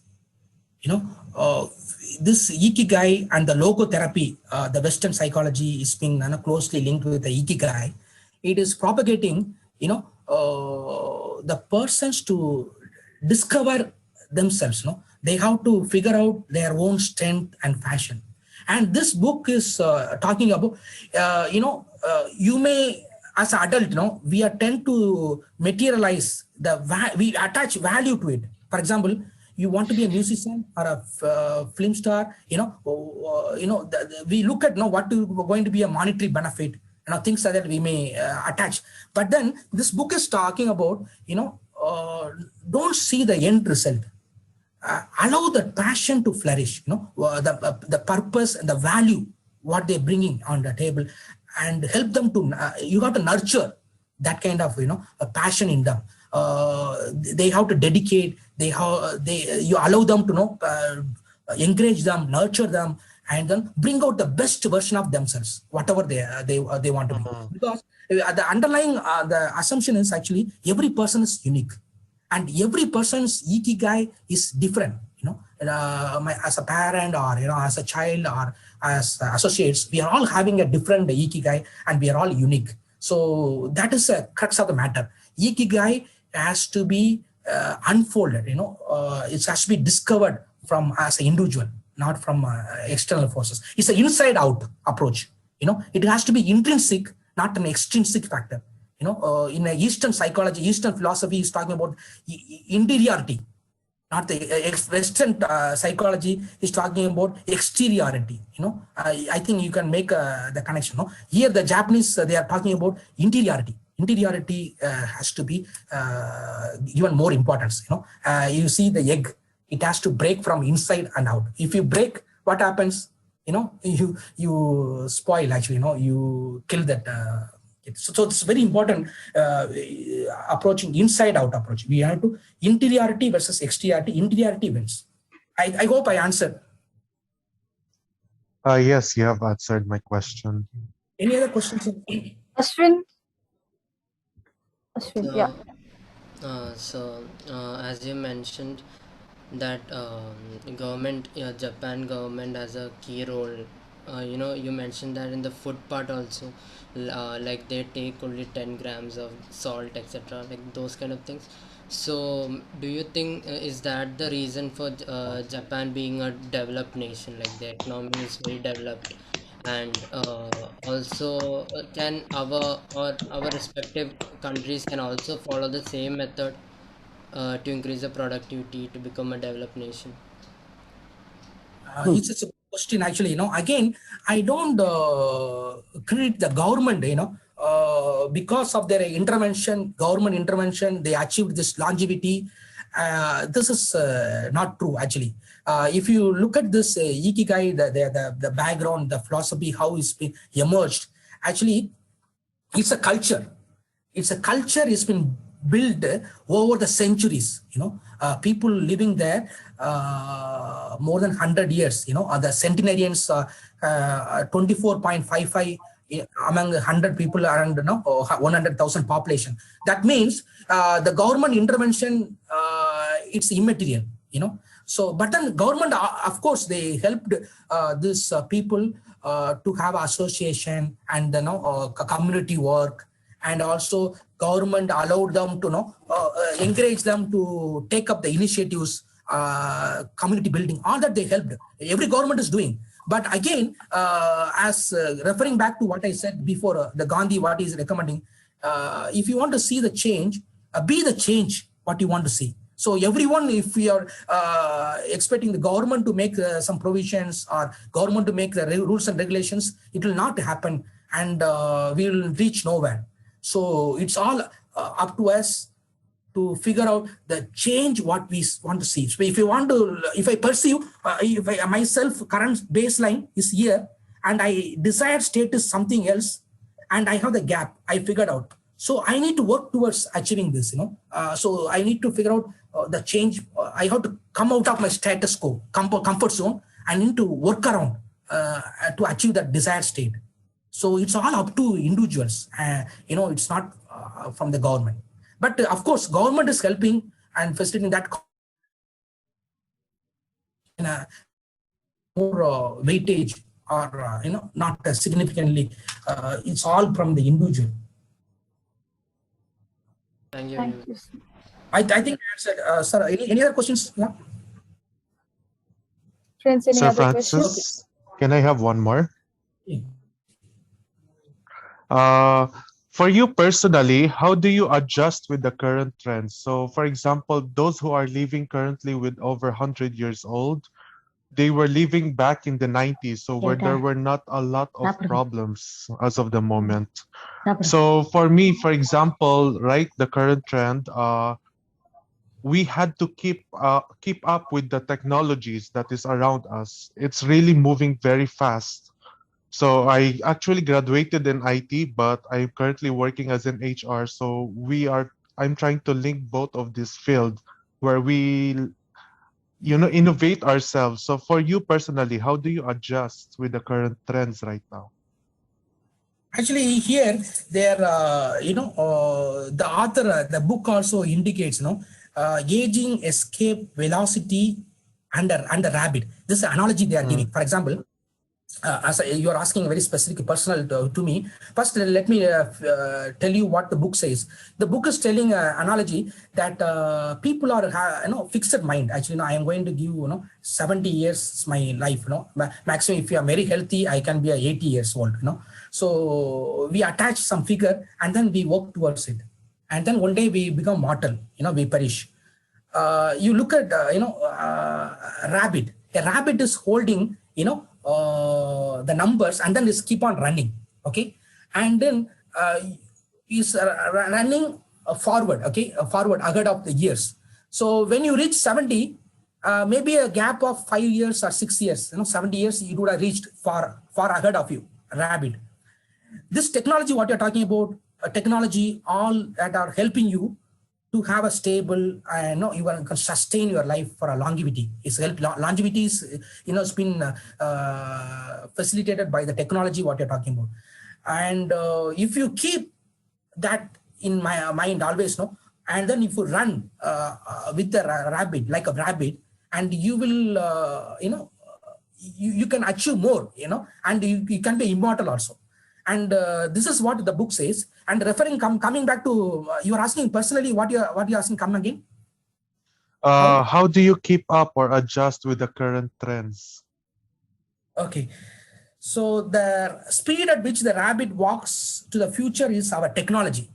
This Ikigai and the logotherapy, the Western psychology is being closely linked with the Ikigai. It is propagating, the persons to discover themselves. They have to figure out their own strength and passion. And this book is talking about, you may, as an adult, we are tend to materialize we attach value to it. For example, you want to be a musician or a film star, we look at what is going to be a monetary benefit, things that we may attach. But then this book is talking about, don't see the end result. Allow the passion to flourish, the purpose and the value, what they're bringing on the table, and help them to, you have to nurture that kind of, a passion in them. They have to dedicate, you allow them to encourage them, nurture them, and then bring out the best version of themselves, whatever they want to be. Because the underlying, the assumption is actually every person is unique. And every person's Ikigai is different, as a parent or, as a child or as associates, we are all having a different Ikigai and we are all unique. So that is the crux of the matter. Ikigai has to be unfolded, it has to be discovered from as an individual, not from external forces. It's an inside out approach. It has to be intrinsic, not an extrinsic factor. In Eastern psychology, Eastern philosophy is talking about interiority, not the Western psychology is talking about exteriority. I think you can make the connection. No? Here, the Japanese, they are talking about interiority. Interiority has to be given more importance. You see the egg, it has to break from inside and out. If you break, what happens? You spoil, actually. You kill that. So it's very important approaching inside out approach. We have to interiority versus exteriority. Interiority wins. I hope I answered. Yes, you have answered my question. Any other questions? Ashwin? Ashwin, yeah. As you mentioned that government, Japan government has a key role. You mentioned that in the food part also, like they take only 10 grams of salt, etc., like those kind of things. So do you think is that the reason for Japan being a developed nation, like the economy is very developed, and also can our respective countries can also follow the same method to increase the productivity to become a developed nation? It's a question, actually. Again, I don't credit the government. Because of their government intervention, they achieved this longevity. This is not true, actually. If you look at this Ikigai, the background, the philosophy, how it's been emerged, actually, it's a culture. It's a culture. It's been built over the centuries. People living there more than 100 years. The centenarians, 24.55 among 100 people, around 100,000 population. That means the government intervention, it's immaterial. So, but then government, of course, they helped these people to have association and community work, and also government allowed them to encourage them to take up the initiatives, community building, all that they helped. Every government is doing. But again, as referring back to what I said before, the Gandhi, what he's recommending, if you want to see the change, be the change what you want to see. So everyone, if we are expecting the government to make some provisions or government to make the rules and regulations, it will not happen, and we will reach nowhere. So it's all up to us to figure out the change what we want to see. So if I perceive, myself current baseline is here, and I desired state is something else, and I have the gap, I figured out. So I need to work towards achieving this, so I need to figure out the change. I have to come out of my status quo, comfort zone, and need to work around to achieve that desired state. So it's all up to individuals. It's not from the government. But of course, government is helping and facilitating that in a more weightage, or not significantly. It's all from the individual. Thank you. Thank you. I think I answered. Sir, any other questions? Yeah. Friends, any Sir other Francis, questions? can I have one more? Yeah. For you personally, how do you adjust with the current trends? So, for example, those who are living currently with over 100 years old, they were living back in the 90s, so where there were not a lot of problems as of the moment. So for me, for example, right, the current trend, we had to keep up with the technologies that is around us. It's really moving very fast. So I actually graduated in IT, but I'm currently working as an HR. So I'm trying to link both of this field where we, innovate ourselves. So for you personally, how do you adjust with the current trends right now? Actually, here, the author, the book also indicates, aging, escape, velocity, and a rabbit. This is an analogy they are giving. For example, as you are asking very specific, personal to me. First, let me tell you what the book says. The book is telling an analogy that people are, fixed mind. Actually, I am going to give 70 years my life. Maximum, if you are very healthy, I can be 80 years old. So we attach some figure and then we work towards it, and then one day we become mortal. We perish. you look at, rabbit. A rabbit is holding, the numbers, and then is keep on running. Okay. And then is running forward, forward ahead of the years. So when you reach 70, maybe a gap of 5 years or 6 years, 70 years, you would have reached far ahead of you, rabbit. This technology, what you're talking about, technology, all that are helping you to have a stable, you can sustain your life for a longevity. It's help. Longevity is, it's been facilitated by the technology, what you're talking about. And if you keep that in my mind always, and then if you run with the rabbit, like a rabbit, and you will, you can achieve more, and you can be immortal also. And this is what the book says. And referring, coming back to, you are asking personally, what you're asking, come again? How do you keep up or adjust with the current trends? Okay. So the speed at which the rabbit walks to the future is our technology.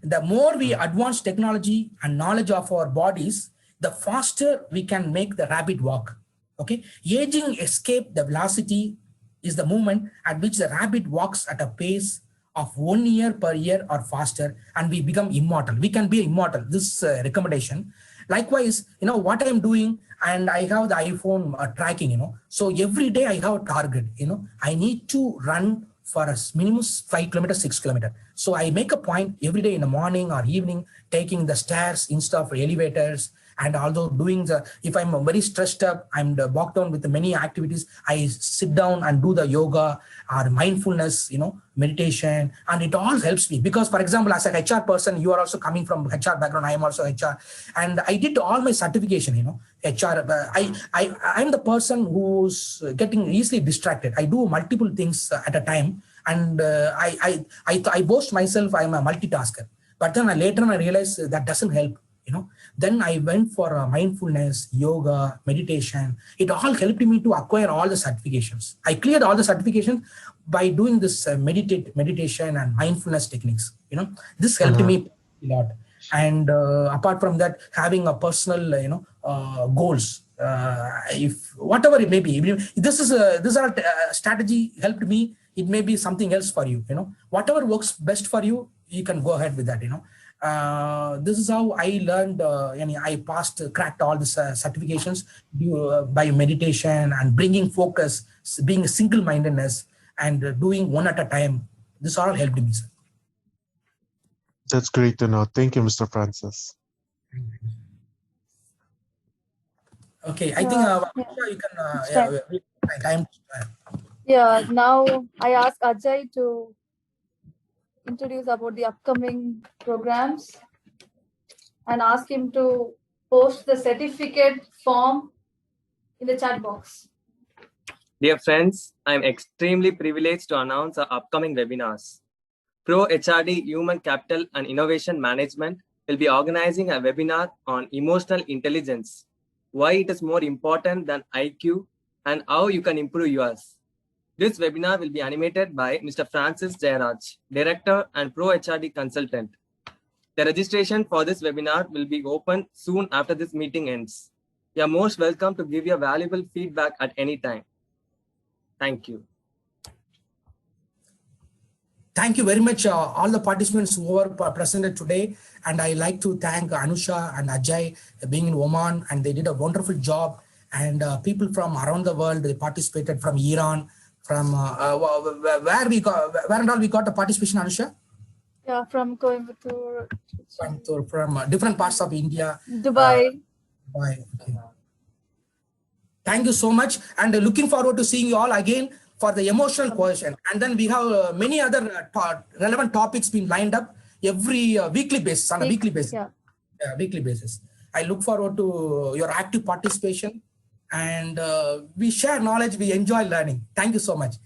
The more we advance technology and knowledge of our bodies, the faster we can make the rabbit walk. Okay. Aging escape the velocity is the movement at which the rabbit walks at a pace of 1 year per year or faster, and we become immortal. We can be immortal. This recommendation. Likewise, what I'm doing, and I have the iPhone tracking, so every day I have a target, I need to run for a minimum 5 kilometers, 6 kilometers. So I make a point every day in the morning or evening, taking the stairs instead of elevators. And although doing if I'm very stressed up, I'm bogged down with many activities, I sit down and do the yoga or mindfulness, meditation, and it all helps me. Because, for example, as a HR person, you are also coming from HR background, I am also HR, and I did all my certification, HR. I'm the person who's getting easily distracted. I do multiple things at a time, and I boast myself I'm a multitasker. But then later I realized that doesn't help. Then I went for mindfulness, yoga, meditation. It all helped me to acquire all the certifications. I cleared all the certifications by doing this meditation and mindfulness techniques. This helped me a lot. And apart from that, having a personal, goals. If whatever it may be, this are strategy helped me. It may be something else for you. Whatever works best for you, you can go ahead with that. This is how I learned, I cracked all these certifications by meditation and bringing focus, being single-mindedness, and doing one at a time. This all helped me, sir. That's great to know. Thank you, Mr. Francis. Okay, I think you can time. Yeah, now I ask Ajay to introduce about the upcoming programs and ask him to post the certificate form in the chat box. Dear friends, I am extremely privileged to announce our upcoming webinars. Pro HRD Human Capital and Innovation Management will be organizing a webinar on emotional intelligence, why it is more important than IQ, and how you can improve yours. This webinar will be animated by Mr. Francis Jayaraj, Director and Pro HRD Consultant. The registration for this webinar will be open soon after this meeting ends. You are most welcome to give your valuable feedback at any time. Thank you. Thank you very much, all the participants who were presented today. And I like to thank Anusha and Ajay being in Oman, and they did a wonderful job. And people from around the world, they participated from Iran, from where and all we got the participation, Anusha? Yeah, from Coimbatore. From different parts of India. Dubai. Dubai. Okay. Thank you so much. And looking forward to seeing you all again for the emotional quotient. And then we have many other relevant topics being lined up every weekly basis, on a weekly basis. Yeah. Weekly basis. I look forward to your active participation, and we share knowledge. We enjoy learning. Thank you so much.